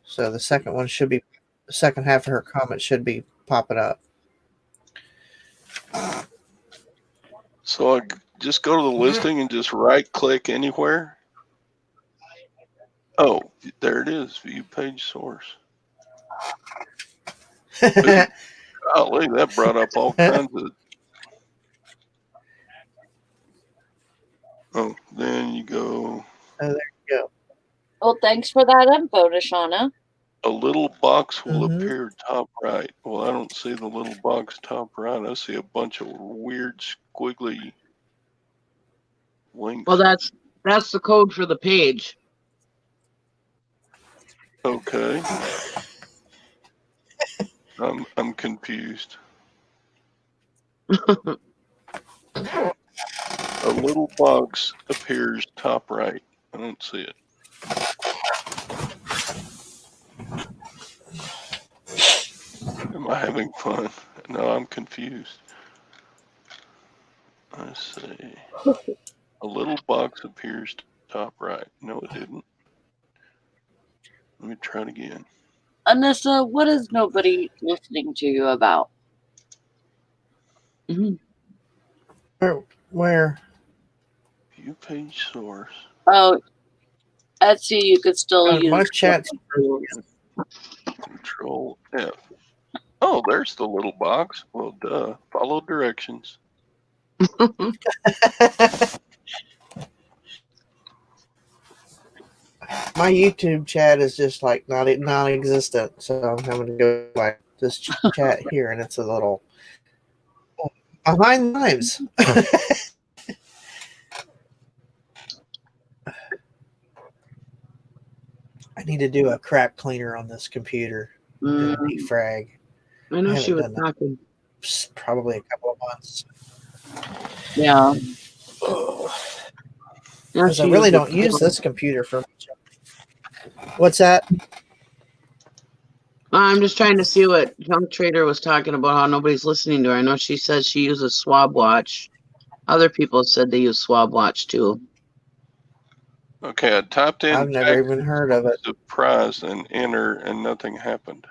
So the second one should be the second half of her comment should be popping up. So I just go to the listing and just right click anywhere. Oh, there it is. View page source. Golly, that brought up all kinds of. Oh, then you go. Oh, there you go. Well, thanks for that info, Deshauna. A little box will appear top right. Well, I don't see the little box top right. I see a bunch of weird squiggly links. Well, that's the code for the page. Okay. I'm confused. A little box appears top right. I don't see it. Am I having fun? No, I'm confused. Let's see. A little box appears top right. No, it didn't. Let me try it again. Anissa, what is nobody listening to you about? Where? View page source. Oh, Etsy, you could still use my chat's Control F. Oh, there's the little box. Well, duh. Follow directions. My YouTube chat is just like non-existent, so I'm having to go like this chat here, and it's a little behind the times. I need to do a crap cleaner on this computer. Defrag. I know she was talking. Probably a couple of months. Yeah. Because I really don't use this computer for much. What's that? I'm just trying to see what Junk Trader was talking about, how nobody's listening to her. I know she says she uses Swab Watch. Other people said they use Swab Watch too. Okay, I typed in. I've never even heard of it. Surprise and enter, and nothing happened.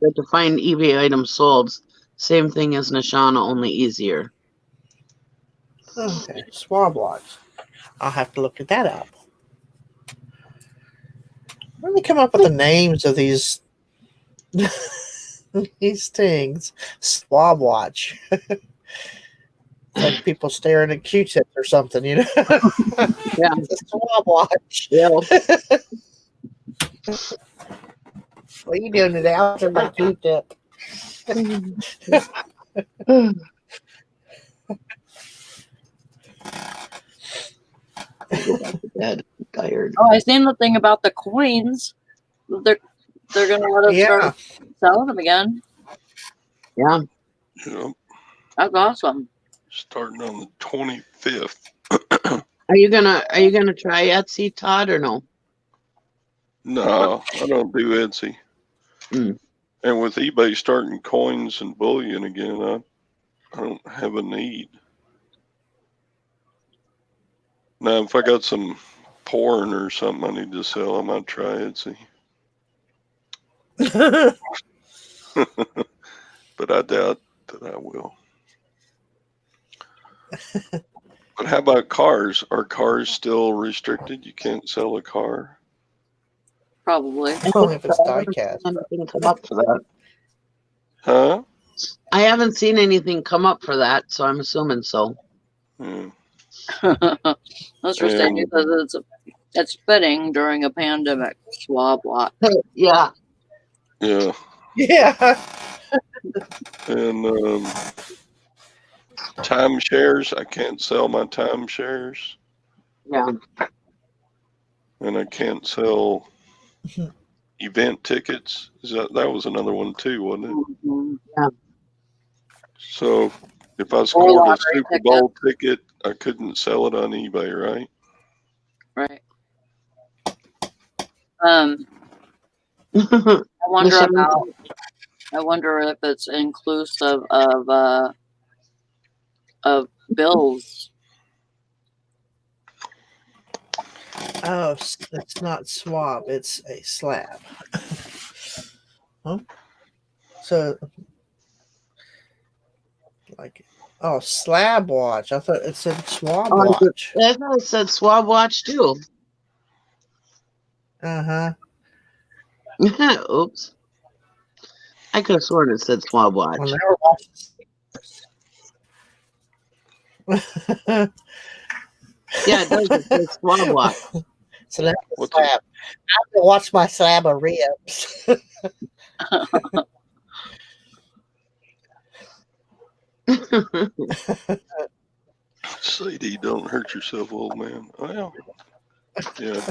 But to find eBay items sold, same thing as Nishana, only easier. Okay, swab watch. I'll have to look at that up. Where do they come up with the names of these these things? Swab watch. Like people staring at Q-tips or something, you know? Yeah. It's a swab watch. Yeah. What are you doing today? I was in my Q-tip. Bed. I'm tired. Oh, I seen the thing about the coins. They're gonna let us start selling them again. Yeah. Yep. That's awesome. Starting on the 25th. Are you gonna try Etsy, Todd, or no? No, I don't do Etsy. Mm. And with eBay starting coins and bullion again, I don't have a need. Now, if I got some porn or something I need to sell, I might try Etsy. But I doubt that I will. But how about cars? Are cars still restricted? You can't sell a car? Probably. Only if it's I haven't die-cast. seen anything come up for that. Huh? I haven't seen anything come up for that, so I'm assuming so. Yeah. That's interesting because it's fitting during a pandemic. Swab watch. Yeah. Yeah. Yeah. And timeshares, I can't sell my timeshares. Yeah. And I can't sell event tickets. That was another one too, wasn't it? Mm-hmm. Yeah. So if I scored a Super Bowl ticket, I couldn't sell it on eBay, right? Right. I wonder I wonder if it's inclusive of bills. Oh, it's not swab. It's a slab. Huh? So, like, oh, slab watch. I thought it said swab watch. I thought it said swab watch too. Uh-huh. Oops. I could have sworn it said swab watch. Well, now Yeah, it does. It says swab watch. So that's the slab. I have to watch my slab of ribs. CD, don't hurt yourself, old man. Well, yeah.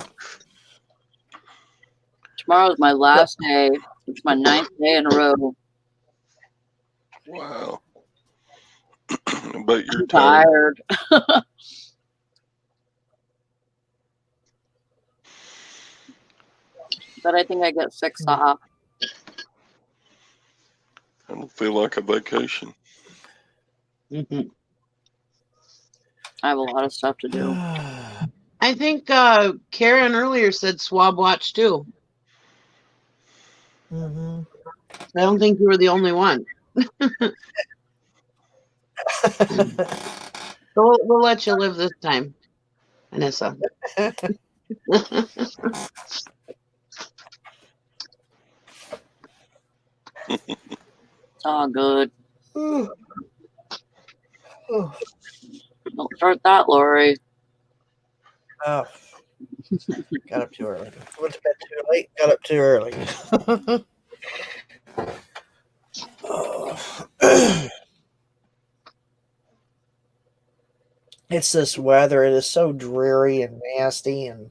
Tomorrow's my last day. It's my 9th day in a row. Wow. But you're I'm tired. But I think I get 6 off. I don't feel like a vacation. Mm-hmm. I have a lot of stuff to do. I think Karen earlier said swab watch too. Mm-hmm. I don't think you were the only one. So we'll let you live this time, Anissa. It's all good. Oh. Don't start that, Lori. Oh. Got up too early. Went to bed too late. Got up too early. It's this weather. It is so dreary and nasty, and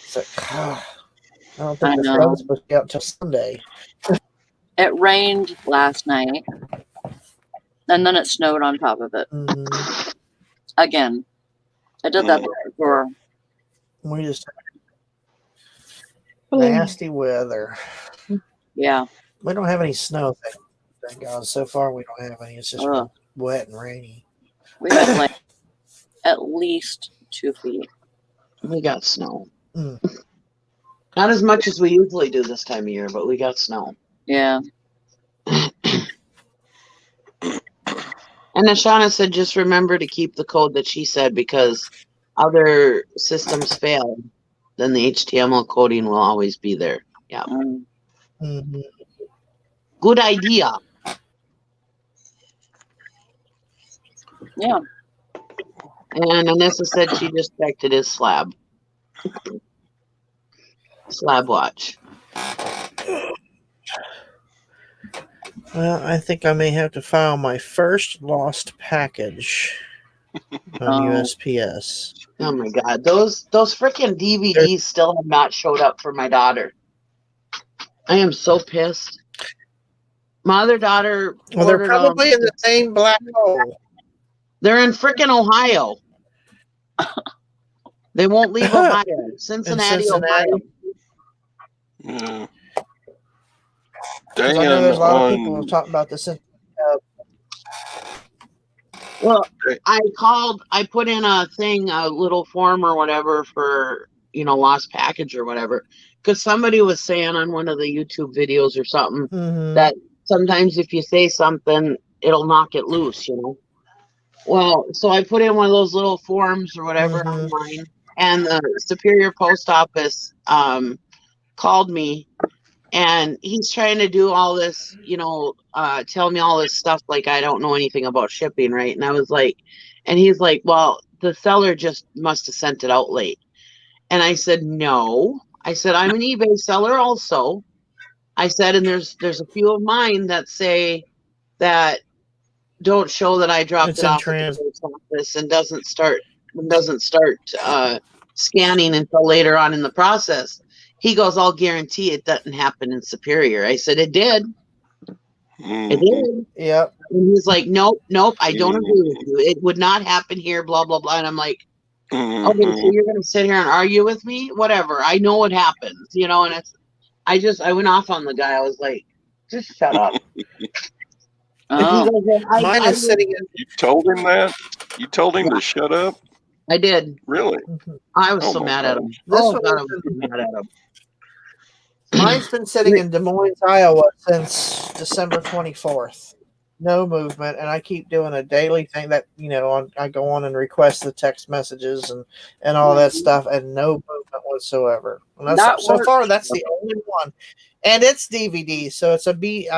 it's like, I don't think the sun's supposed to be out till Sunday. It rained last night, and then it snowed on top of it. Mm-hmm. Again, I did that before. We just nasty weather. Yeah. We don't have any snow, thank God. So far, we don't have any. It's just wet and rainy. We have like at least 2 feet. We got snow. Mm. Not as much as we usually do this time of year, but we got snow. Yeah. And Ashana said, just remember to keep the code that she said, because other systems fail, then the HTML coding will always be there. Yeah. Mm-hmm. Good idea. Yeah. And Anissa said she just checked it as slab. Slab watch. Well, I think I may have to file my first lost package on USPS. Oh my god, those freaking DVDs still have not showed up for my daughter. I am so pissed. My other daughter Well, they're ordered probably in the same black hole. They're in freaking Ohio. They won't leave Ohio. Cincinnati, Ohio. Yeah. I know there's a lot of people talking about this. Well, I put in a thing, a little form or whatever for, lost package or whatever. Because somebody was saying on one of the YouTube videos or something that sometimes if you say something, it'll knock it loose, Well, so I put in one of those little forms or whatever online, and the Superior Post Office called me, and he's trying to do all this, tell me all this stuff like I don't know anything about shipping, right? And I was like, and he's like, well, the seller just must have sent it out late. And I said, no. I said, I'm an eBay seller also. I said, and there's a few of mine that say that don't show that I dropped it off at the post office and doesn't start scanning until later on in the process. He goes, I'll guarantee it doesn't happen in Superior. I said, it did. It did. Yep. And he's like, nope, I don't agree with you. It would not happen here, blah, blah, blah. And I'm like, okay, so you're going to sit here and argue with me? Whatever. I know what happens, and I went off on the guy. I was like, just shut up. Mine is sitting in. You told him that? You told him to shut up? I did. Really? I was so mad at him. I was mad at him. Mine's been sitting in Des Moines, Iowa since December 24th. No movement, and I keep doing a daily thing that I go on and request the text messages and all that stuff, and no movement whatsoever. And so far, that's the only one, and it's DVD, so I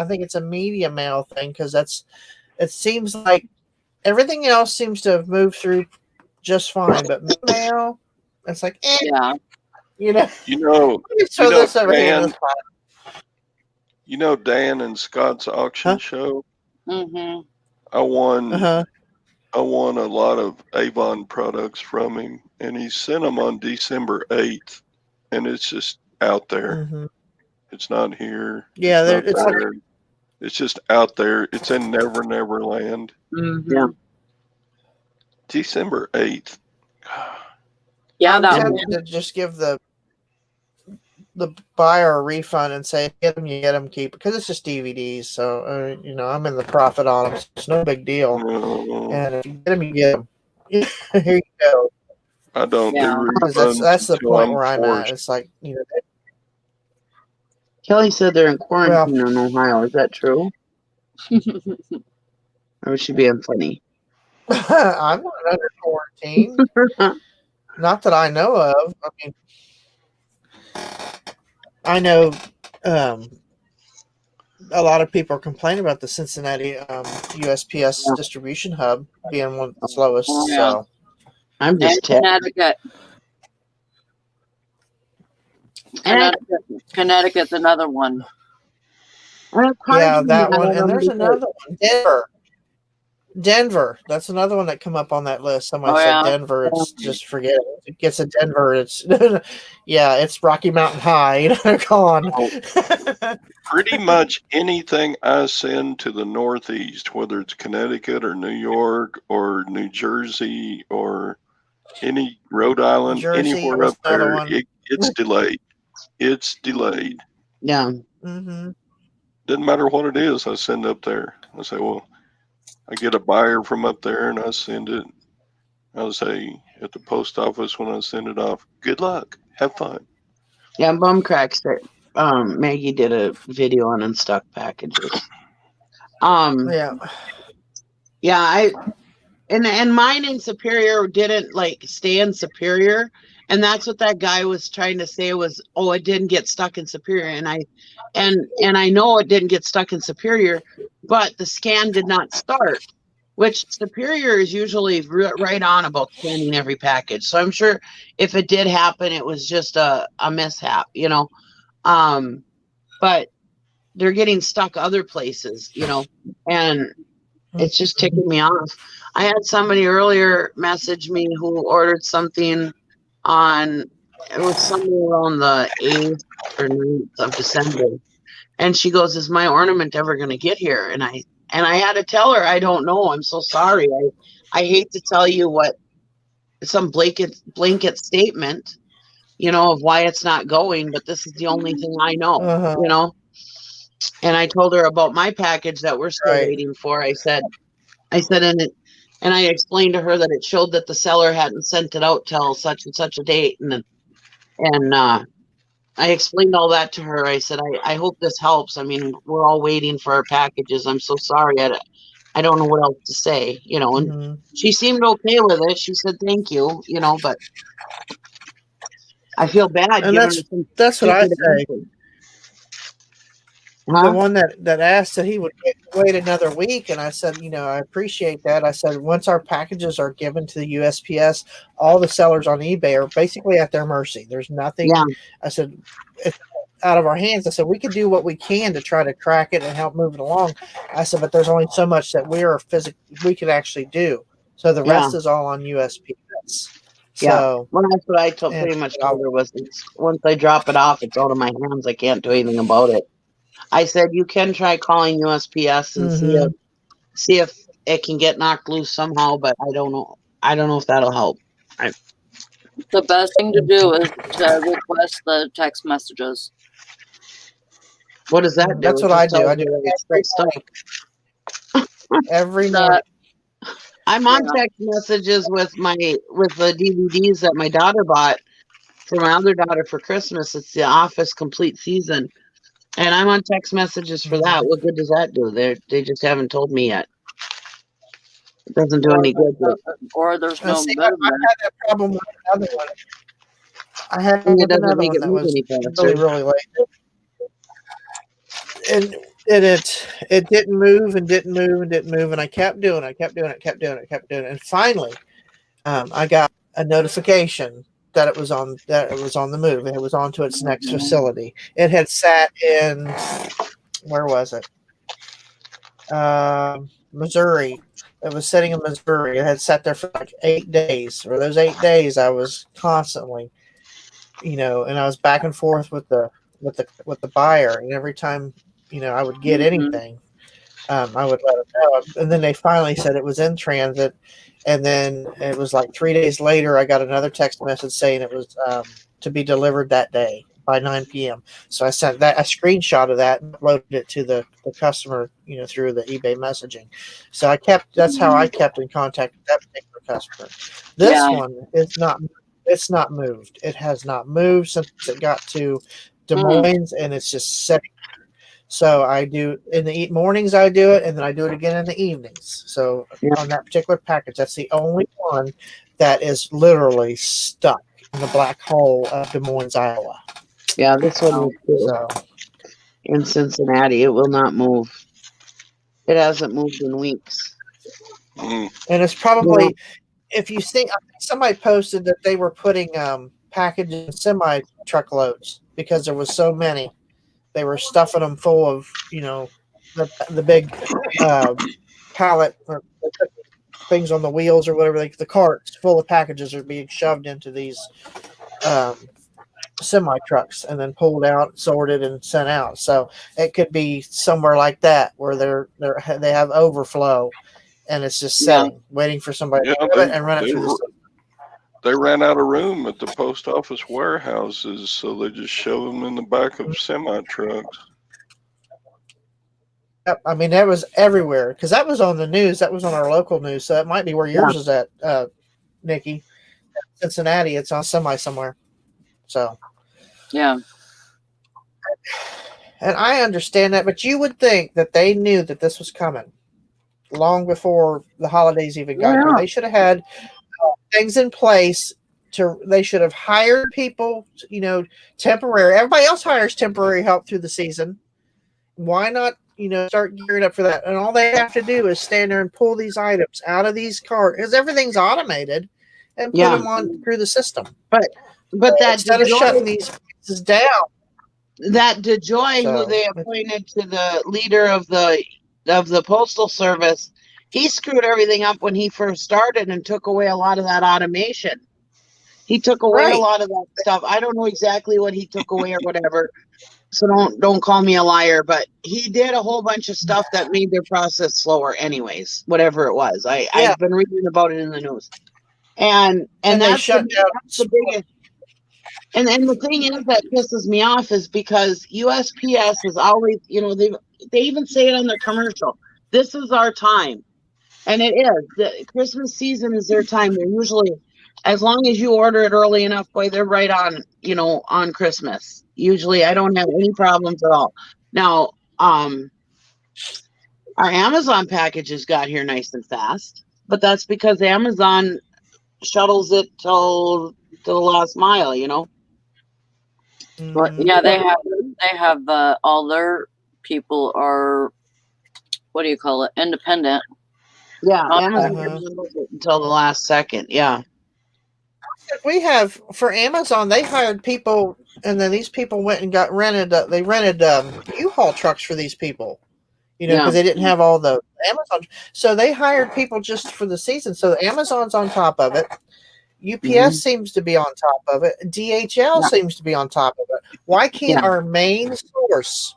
think it's a media mail thing because it seems like everything else seems to have moved through just fine, but mail, it's like yeah. Dan and Scott's auction show. Mm-hmm. I won a lot of Avon products from him, and he sent them on December 8th, and it's just out there. It's not here. Yeah, it's just out there. It's in Never Never Land. Yeah. December 8th. Yeah, that tempted to just give the buyer a refund and say, get them, you get them, keep, because it's just DVDs. So, I'm in the profit on them. So it's no big deal. And if you get them, you get them. Here you go. I don't do refunds. That's the point where I'm at. It's like, Kelly said they're in quarantine in Ohio. Is that true? Or was she being funny? I'm not under quarantine. Not that I know of. I mean, I know a lot of people are complaining about the Cincinnati USPS distribution hub being one of the slowest. Yeah. So I'm just Connecticut's another one. Yeah, that one. And there's another one. Denver. That's another one that come up on that list. Somebody said Denver. It's just forget it. If it gets to Denver, it's it's Rocky Mountain High. They're gone. Pretty much anything I send to the Northeast, whether it's Connecticut or New York or New Jersey or any Rhode Island, anywhere up there, it's delayed. It's delayed. Yeah. Mm-hmm. Doesn't matter what it is, I send up there. I say, well, I get a buyer from up there and I send it. I'll say at the post office when I send it off, good luck, have fun. Yeah, Bumcracks. Maggie did a video on unstuck packages. Yeah. Yeah, and mine in Superior didn't like stay in Superior, and that's what that guy was trying to say was, oh, it didn't get stuck in Superior, and I know it didn't get stuck in Superior, but the scan did not start, which Superior is usually right on about scanning every package. So I'm sure if it did happen, it was just a mishap, you know. But they're getting stuck other places, you know, and it's just ticking me off. I had somebody earlier message me who ordered something on, it was somewhere around the 8th or 9th of December. And she goes, is my ornament ever going to get here? And I had to tell her, I don't know. I'm so sorry. I hate to tell you what some blanket statement, you know, of why it's not going, but this is the only thing I know, you know. And I told her about my package that we're still waiting for. I said, and I explained to her that it showed that the seller hadn't sent it out till such and such a date, and I explained all that to her. I said, I hope this helps. I mean, we're all waiting for our packages. I'm so sorry. I don't know what else to say, you know. And she seemed okay with it. She said, thank you, you know, but I feel bad And giving her some that's what I say. Huh? The one that asked that he would wait another week, and I said, you know, I appreciate that. I said, once our packages are given to the USPS, all the sellers on eBay are basically at their mercy. There's nothing. Yeah. I said, it's out of our hands. I said, we can do what we can to try to track it and help move it along. I said, but there's only so much that we can actually do. So the rest is all on USPS. So, well, that's what I pretty much told her was, once I drop it off, it's out of my hands. I can't do anything about it. I said, you can try calling USPS and see if it can get knocked loose somehow, but I don't know. I don't know if that'll help. The best thing to do is to request the text messages. What does that do? That's what I do. I do every morning. I'm on text messages with the DVDs that my daughter bought for my other daughter for Christmas. It's the Office Complete Season, and I'm on text messages for that. What good does that do? They just haven't told me yet. It doesn't do any good. Or there's no movement. I had that problem with another one. I had another one that was really, really late. And it didn't move and didn't move and didn't move, and I kept doing it, kept doing it, and finally, I got a notification that it was on the move, and it was on to its next facility. It had sat in, where was it? Missouri. It was sitting in Missouri. It had sat there for like 8 days. For those 8 days, I was constantly, you know, and I was back and forth with the buyer, and every time, you know, I would get anything, I would let them know. And then they finally said it was in transit, and then it was like 3 days later, I got another text message saying it was to be delivered that day by 9 p.m. So I sent a screenshot of that and uploaded it to the customer, you know, through the eBay messaging. So that's how I kept in contact with that particular customer. This one is not. It's not moved. It has not moved since it got to Des Moines, and it's just sitting. So I do in the mornings. I do it, and then I do it again in the evenings. So on that particular package, that's the only one that is literally stuck in the black hole of Des Moines, Iowa. Yeah, this one is in Cincinnati. It will not move. It hasn't moved in weeks. And it's probably, if you think, I think somebody posted that they were putting packages in semi truckloads because there was so many. They were stuffing them full of, you know, the big pallet or things on the wheels or whatever. The carts full of packages are being shoved into these semi trucks and then pulled out, sorted, and sent out. So it could be somewhere like that where they have overflow, and it's just sitting, waiting for somebody to grab it and run it through the system. They ran out of room at the post office warehouses, so they just shove them in the back of semi trucks. Yep, I mean, that was everywhere because that was on the news. That was on our local news, so it might be where yours is at, Nikki. Cincinnati, it's on semi somewhere. So, yeah. And I understand that, but you would think that they knew that this was coming. long before the holidays even got here. Yeah. They should have had things in place they should have hired people, temporary. Everybody else hires temporary help through the season. Why not, start gearing up for that? And all they have to do is stand there and pull these items out of these carts because everything's automated and put them on through the system. But that instead of shutting these places down. That DeJoy, who they appointed to the leader of the Postal Service, he screwed everything up when he first started and took away a lot of that automation. He took away a lot of that stuff. I don't know exactly what he took away or whatever, so don't call me a liar. But he did a whole bunch of stuff that made their process slower. Anyways, whatever it was, I've been reading about it in the news, and that's the biggest. And the thing is that pisses me off is because USPS is always, they even say it on their commercial. This is our time. And it is. The Christmas season is their time. They're usually, as long as you order it early enough, boy, they're right on, on Christmas. Usually I don't have any problems at all. Now, our Amazon packages got here nice and fast, but that's because Amazon shuttles it till the last mile, But yeah, they have all their people are, what do you call it, independent. Yeah, Amazon until the last second. Yeah. We have for Amazon, they hired people, and then these people went and got rented. They rented U-Haul trucks for these people, because they didn't have all the Amazon. So they hired people just for the season. So Amazon's on top of it. UPS seems to be on top of it. DHL seems to be on top of it. Why can't our main source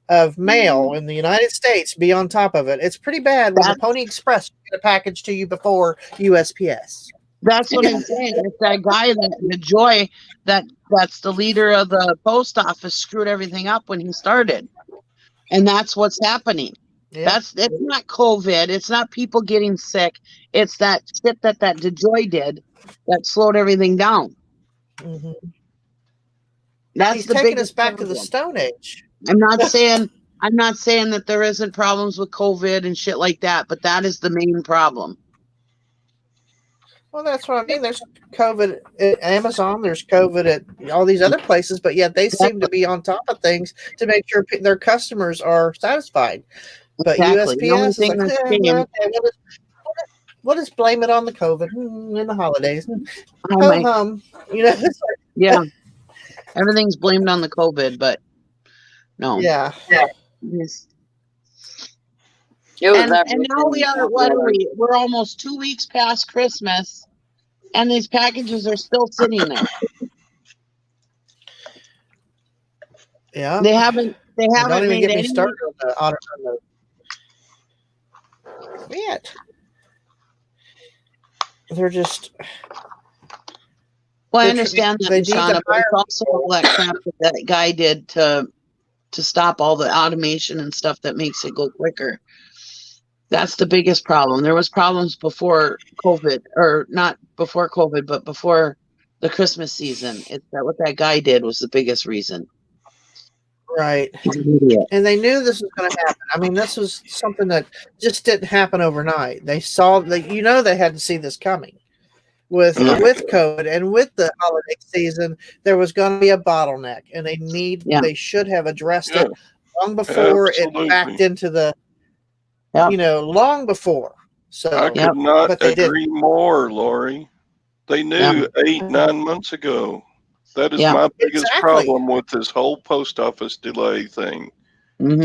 of mail in the United States be on top of it? It's pretty bad when the Pony Express get a package to you before USPS. That's what I'm saying. It's that guy, the Joy, that's the leader of the post office, screwed everything up when he started, and that's what's happening. Yeah. It's not COVID. It's not people getting sick. It's that shit that DeJoy did that slowed everything down. Mm-hmm. He's taking us back to the Stone Age. I'm not saying that there isn't problems with COVID and shit like that, but that is the main problem. Well, that's what I mean. There's COVID at Amazon. There's COVID at all these other places, but yet they seem to be on top of things to make sure their customers are satisfied. But USPS is like, we'll just blame it on the COVID in the holidays. Yeah, everything's blamed on the COVID, but no. Yeah. Yes. And now we are, we're almost 2 weeks past Christmas, and these packages are still sitting there. Yeah. They haven't don't even made get me any started on the yet. They're just. Well, I understand that, Shauna, but it's also all that crap that guy did to stop all the automation and stuff that makes it go quicker. That's the biggest problem. There was problems before COVID, or not before COVID, but before the Christmas season. It's that what that guy did was the biggest reason. Right. And they knew this was going to happen. I mean, this was something that just didn't happen overnight. They saw that, they had to see this coming with COVID and with the holiday season. There was going to be a bottleneck, and they should have addressed it long before it backed into the, long before. So I could not agree more, Lori. They knew 8-9 months ago. That is my biggest problem with this whole post office delay thing. Mm-hmm.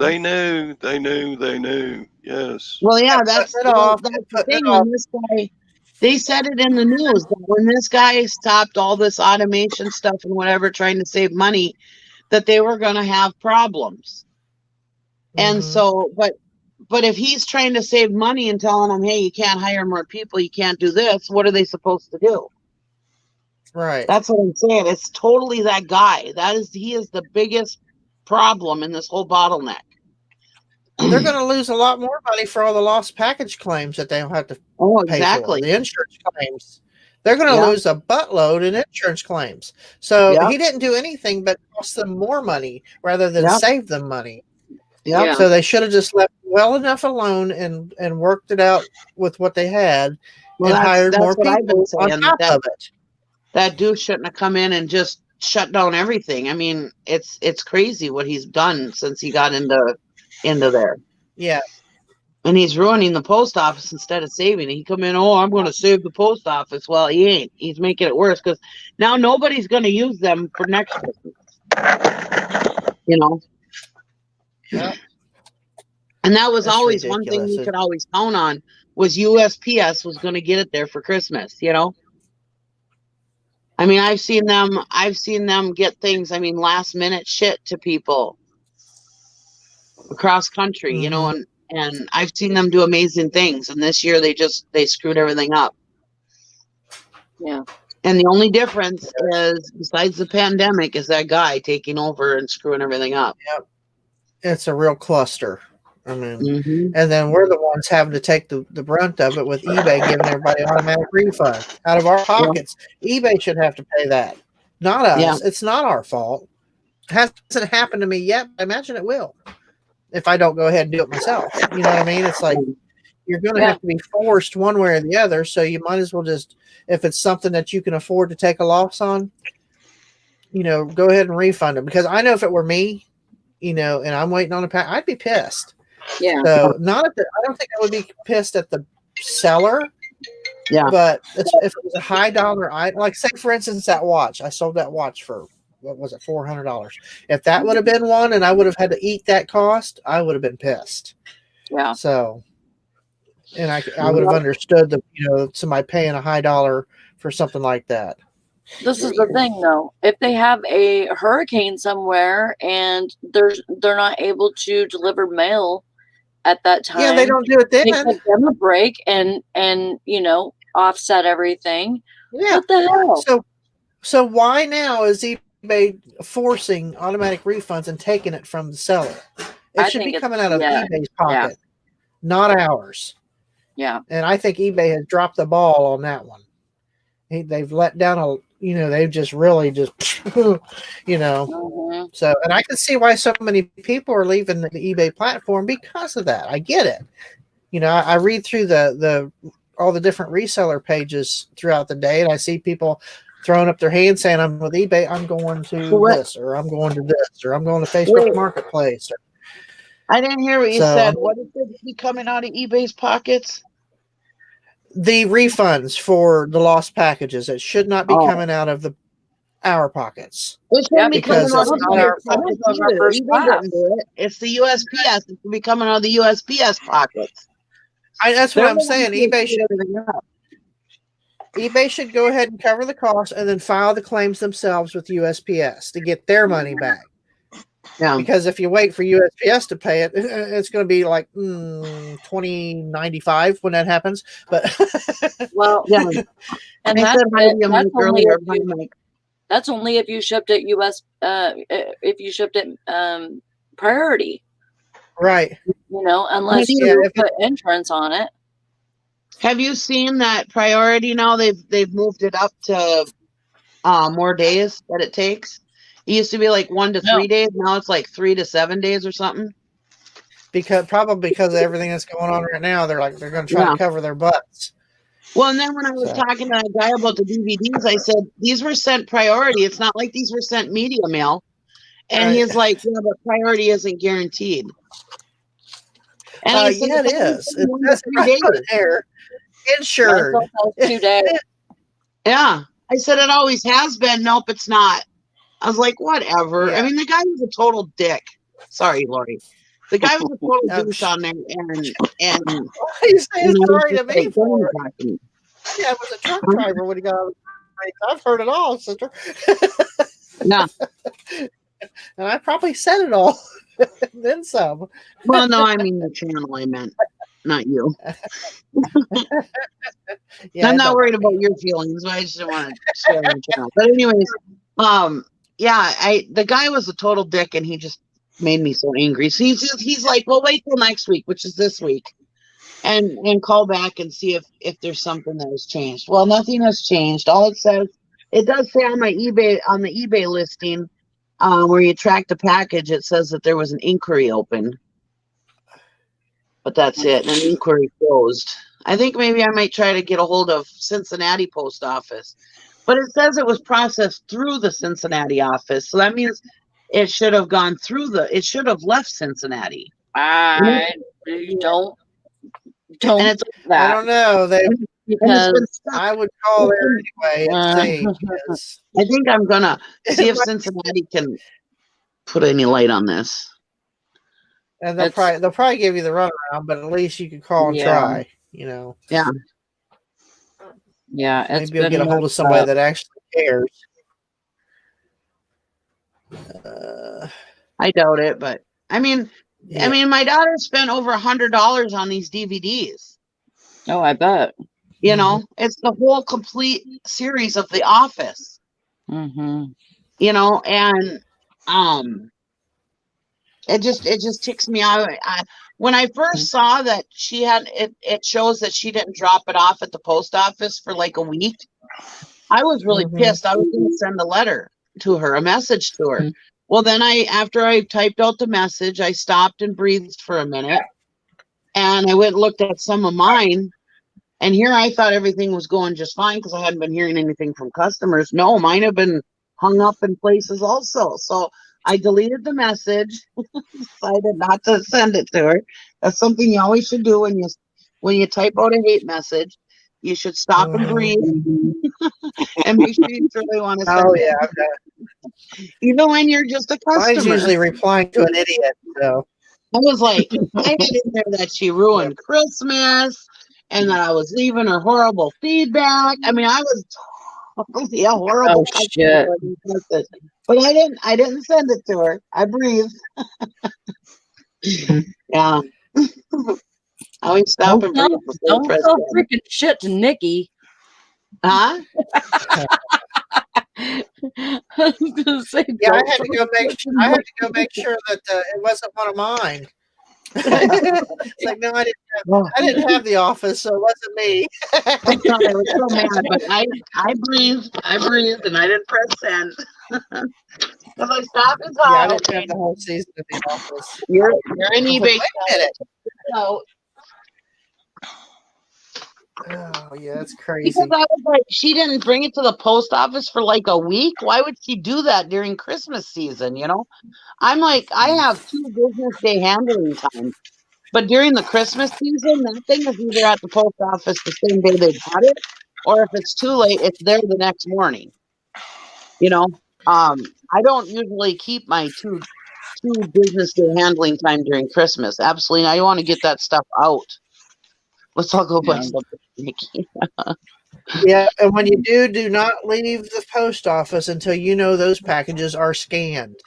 They knew. Yes. Well, yeah, that's the thing. When this guy, they said it in the news that when this guy stopped all this automation stuff and whatever, trying to save money, that they were going to have problems. Mm-hmm. And so, but if he's trying to save money and telling them, hey, you can't hire more people, you can't do this, what are they supposed to do? Right. That's what I'm saying. It's totally that guy. He is the biggest problem in this whole bottleneck. They're going to lose a lot more money for all the lost package claims that they don't have to pay for. The insurance claims. They're going to lose a buttload in insurance claims. So he didn't do anything but cost them more money rather than save them money. Yep. Yeah. So they should have just left well enough alone and worked it out with what they had, Well, and hired that's more what I've been people on saying. top of it. That dude shouldn't have come in and just shut down everything. I mean, it's crazy what he's done since he got into there. Yeah. And he's ruining the post office instead of saving it. He come in, oh, I'm going to save the post office. Well, he ain't. He's making it worse because now nobody's going to use them for next Christmas. You know? Yep. And that was That's always one thing ridiculous. you could always count on was USPS was going to get it there for Christmas, you know? I mean, I've seen them get things, I mean, last minute shit to people across country, you know, and I've seen them do amazing things. And this year they screwed everything up. Yeah. And the only difference is, besides the pandemic, is that guy taking over and screwing everything up. Yep. It's a real cluster. I mean, Mm-hmm. and then we're the ones having to take the brunt of it with eBay giving everybody automatic refund out of our pockets. Yeah. eBay should have to pay that, not us. Yeah. It's not our fault. It hasn't happened to me yet, but I imagine it will if I don't go ahead and do it myself. You know what I mean? It's like you're going to have to be forced one way or the other, so you might as well just, if it's something that you can afford to take a loss on, you know, go ahead and refund it. Because I know if it were me, you know, and I'm waiting on a pack, I'd be pissed. Yeah. So I don't think I would be pissed at the seller. Yeah. But if it was a high dollar item, like say for instance that watch, I sold that watch for what was it, $400. If that would have been one, and I would have had to eat that cost, I would have been pissed. Yeah. So, and I would have understood somebody paying a high dollar for something like that. This is the thing, though. If they have a hurricane somewhere and they're not able to deliver mail at that time, yeah, they don't do it then. They give them a break and you know, offset everything. Yeah. What the hell? So why now is eBay forcing automatic refunds and taking it from the seller? It should be coming out of eBay's pocket, not ours. Yeah. And I think eBay has dropped the ball on that one. They've let down they've just really just, you know. Mm-hmm. So, and I can see why so many people are leaving the eBay platform because of that. I get it. You know, I read through all the different reseller pages throughout the day, and I see people throwing up their hands saying, I'm with eBay, I'm going to this, or I'm going to this, or I'm going to Facebook Marketplace. I didn't hear what you said. What is it coming out of eBay's pockets? The refunds for the lost packages. It should not be coming out of our pockets. Because it's not our pockets. It's the USPS. It's be coming out of the USPS pockets. That's what I'm saying. eBay should go ahead and cover the cost and then file the claims themselves with USPS to get their money back. Yeah. Because if you wait for USPS to pay it, it's going to be like $20.95 when that happens. But well, yeah, and that's only if you shipped it if you shipped it priority, right? You know, unless you put insurance on it. Have you seen that priority now? They've moved it up to more days that it takes. It used to be like 1 to 3 days. Now it's like 3 to 7 days or something. Because of everything that's going on right now, they're going to try to cover their butts. Well, and then when I was talking to that guy about the DVDs, I said these were sent priority. It's not like these were sent media mail. And he's like, yeah, but priority isn't guaranteed. And I said, it is. It's right there. Insured. 2 days. Yeah. I said it always has been. Nope, it's not. I was like, whatever. Yeah. I mean, the guy was a total dick. Sorry, Lori. The guy was a total douche on there, and he's saying sorry to me for it. Yeah, it was a truck driver when he got out of the race. I've heard it all, sister. Yeah. And I probably said it all. Then some. Well, no, I mean the channel I meant, not you. Yeah, I'm not worried about your feelings, but I just don't want to share the channel. But anyways, the guy was a total dick, and he just made me so angry. So he's like, well, wait till next week, which is this week, and call back and see if there's something that has changed. Well, nothing has changed. All it says, it does say on the eBay listing, where you track the package, it says that there was an inquiry open. but that's it. And inquiry closed. I think maybe I might try to get a hold of Cincinnati post office, but it says it was processed through the Cincinnati office. So that means it should have gone through it should have left Cincinnati. I don't And it's, I don't know. because I would call there anyway and see. Because I think I'm gonna see if Cincinnati can put any light on this. and they'll probably give you the runaround, but at least you can call and try. You know. Yeah. Yeah. Maybe you'll get a hold of somebody that actually cares. I doubt it, but I mean, my daughter spent over $100 on these DVDs. Oh, I bet. You know, it's the whole complete series of The Office. Mm-hmm. You know, and it just ticks me out. When I first saw that she had it shows that she didn't drop it off at the post office for like a week. I was really pissed. I was going to send a letter to her, a message to her. Well, then after I typed out the message, I stopped and breathed for a minute, and I went and looked at some of mine. And here I thought everything was going just fine because I hadn't been hearing anything from customers. No, mine have been hung up in places also. So I deleted the message, decided not to send it to her. That's something you always should do when you type out a hate message. You should stop and breathe and make sure you truly want to send it. Okay. Even when you're just a customer. Mine's usually replying to an idiot. So I was like, I had in there that she ruined Christmas and that I was leaving her horrible feedback. I mean, I was totally a horrible shit. But I didn't send it to her. I breathed. Yeah. I always stop and breathe. Don't tell freaking shit to Nikki. Huh? I was gonna say, I had to go make sure that it wasn't one of mine. It's like, no, I didn't have the office, so it wasn't me. I was so mad, but I breathed, and I didn't press send. Because I stopped and thought, I didn't have the whole season of the office. You're an eBay. Wait a minute. So, oh yeah, that's crazy. Because I was like, she didn't bring it to the post office for like a week. Why would she do that during Christmas season? You know, I'm like, I have 2 business day handling times, but during the Christmas season, that thing is either at the post office the same day they got it, or if it's too late, it's there the next morning. You know, I don't usually keep my two business day handling time during Christmas. Absolutely, I want to get that stuff out. Let's all go buy stuff, Nikki. Yeah, and when you do not leave the post office until you know those packages are scanned.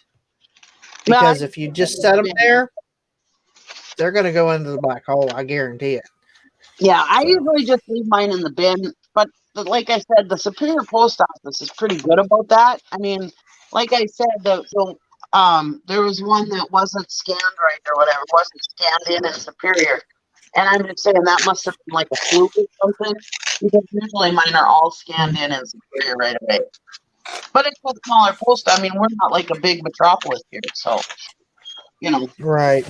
Because if you just set them there, they're going to go into the black hole. I guarantee it. Yeah, I usually just leave mine in the bin. But like I said, the Superior Post Office is pretty good about that. I mean, like I said, there was one that wasn't scanned right or whatever, wasn't scanned in as Superior. And I'm just saying that must have been like a fluke or something, because usually mine are all scanned in and Superior right away. But it's a smaller post. I mean, we're not like a big metropolis here, so you know. Right.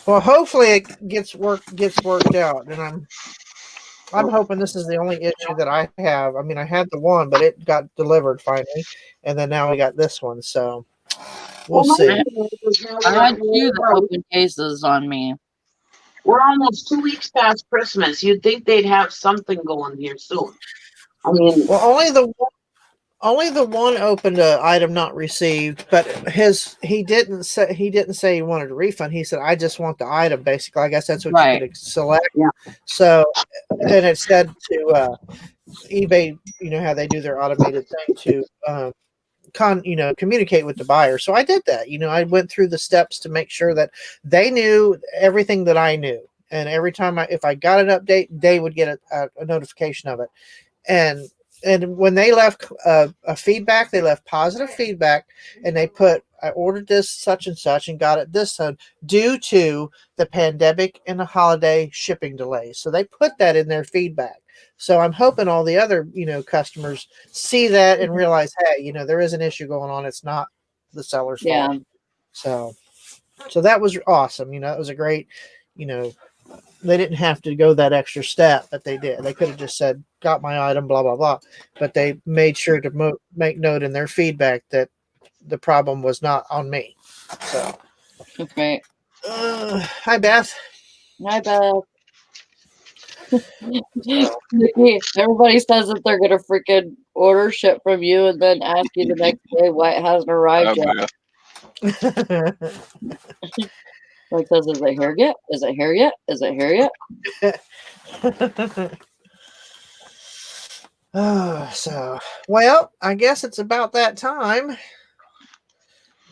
Well, hopefully it gets worked out, and I'm hoping this is the only issue that I have. I mean, I had the one, but it got delivered finally, and then now we got this one. So we'll see. I had 2 open cases on me. We're almost 2 weeks past Christmas. You'd think they'd have something going here soon. I mean, well, only the one opened an item not received, but he didn't say he wanted a refund. He said, I just want the item, basically. I guess that's what you could select. Yeah. So, and it said to eBay, you know how they do their automated thing to communicate with the buyer. So I did that. You know, I went through the steps to make sure that they knew everything that I knew. And every time if I got an update, they would get a notification of it. And when they left a feedback, they left positive feedback, and they put, I ordered this such and such and got it this time due to the pandemic and the holiday shipping delays. So they put that in their feedback. So I'm hoping all the other, customers see that and realize, hey, there is an issue going on. It's not the seller's fault. So that was awesome. It was a great, they didn't have to go that extra step, but they did. They could have just said, got my item, blah, blah, blah. But they made sure to make note in their feedback that the problem was not on me. So, Okay. Hi, Beth. Hi, Beth. Nikki, everybody says that they're gonna freaking order shit from you and then ask you the next day why it hasn't arrived yet. Like says, is it here yet? Is it here yet? Is it here yet? So, well, I guess it's about that time.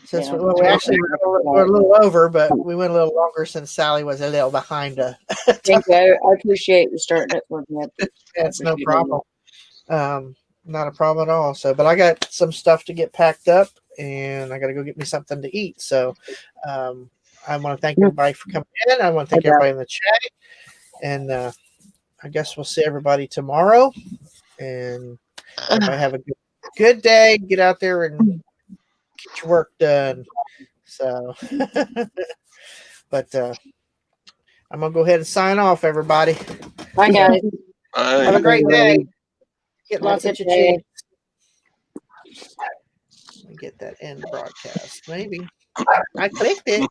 Since Yeah. we actually we're a little over, but we went a little longer since Sally was a little behind. Thank you. I appreciate you starting it for me. That's no problem. Not a problem at all. So, but I got some stuff to get packed up, and I got to go get me something to eat. So, I want to thank everybody for coming in. I want to thank everybody in the chat, and I guess we'll see everybody tomorrow. And everybody have a good day. Get out there and get your work done. So, but I'm gonna go ahead and sign off, everybody. Bye, guys. Have a great day. Get lots of cha-ching. Let me get that end broadcast. Maybe I clicked it.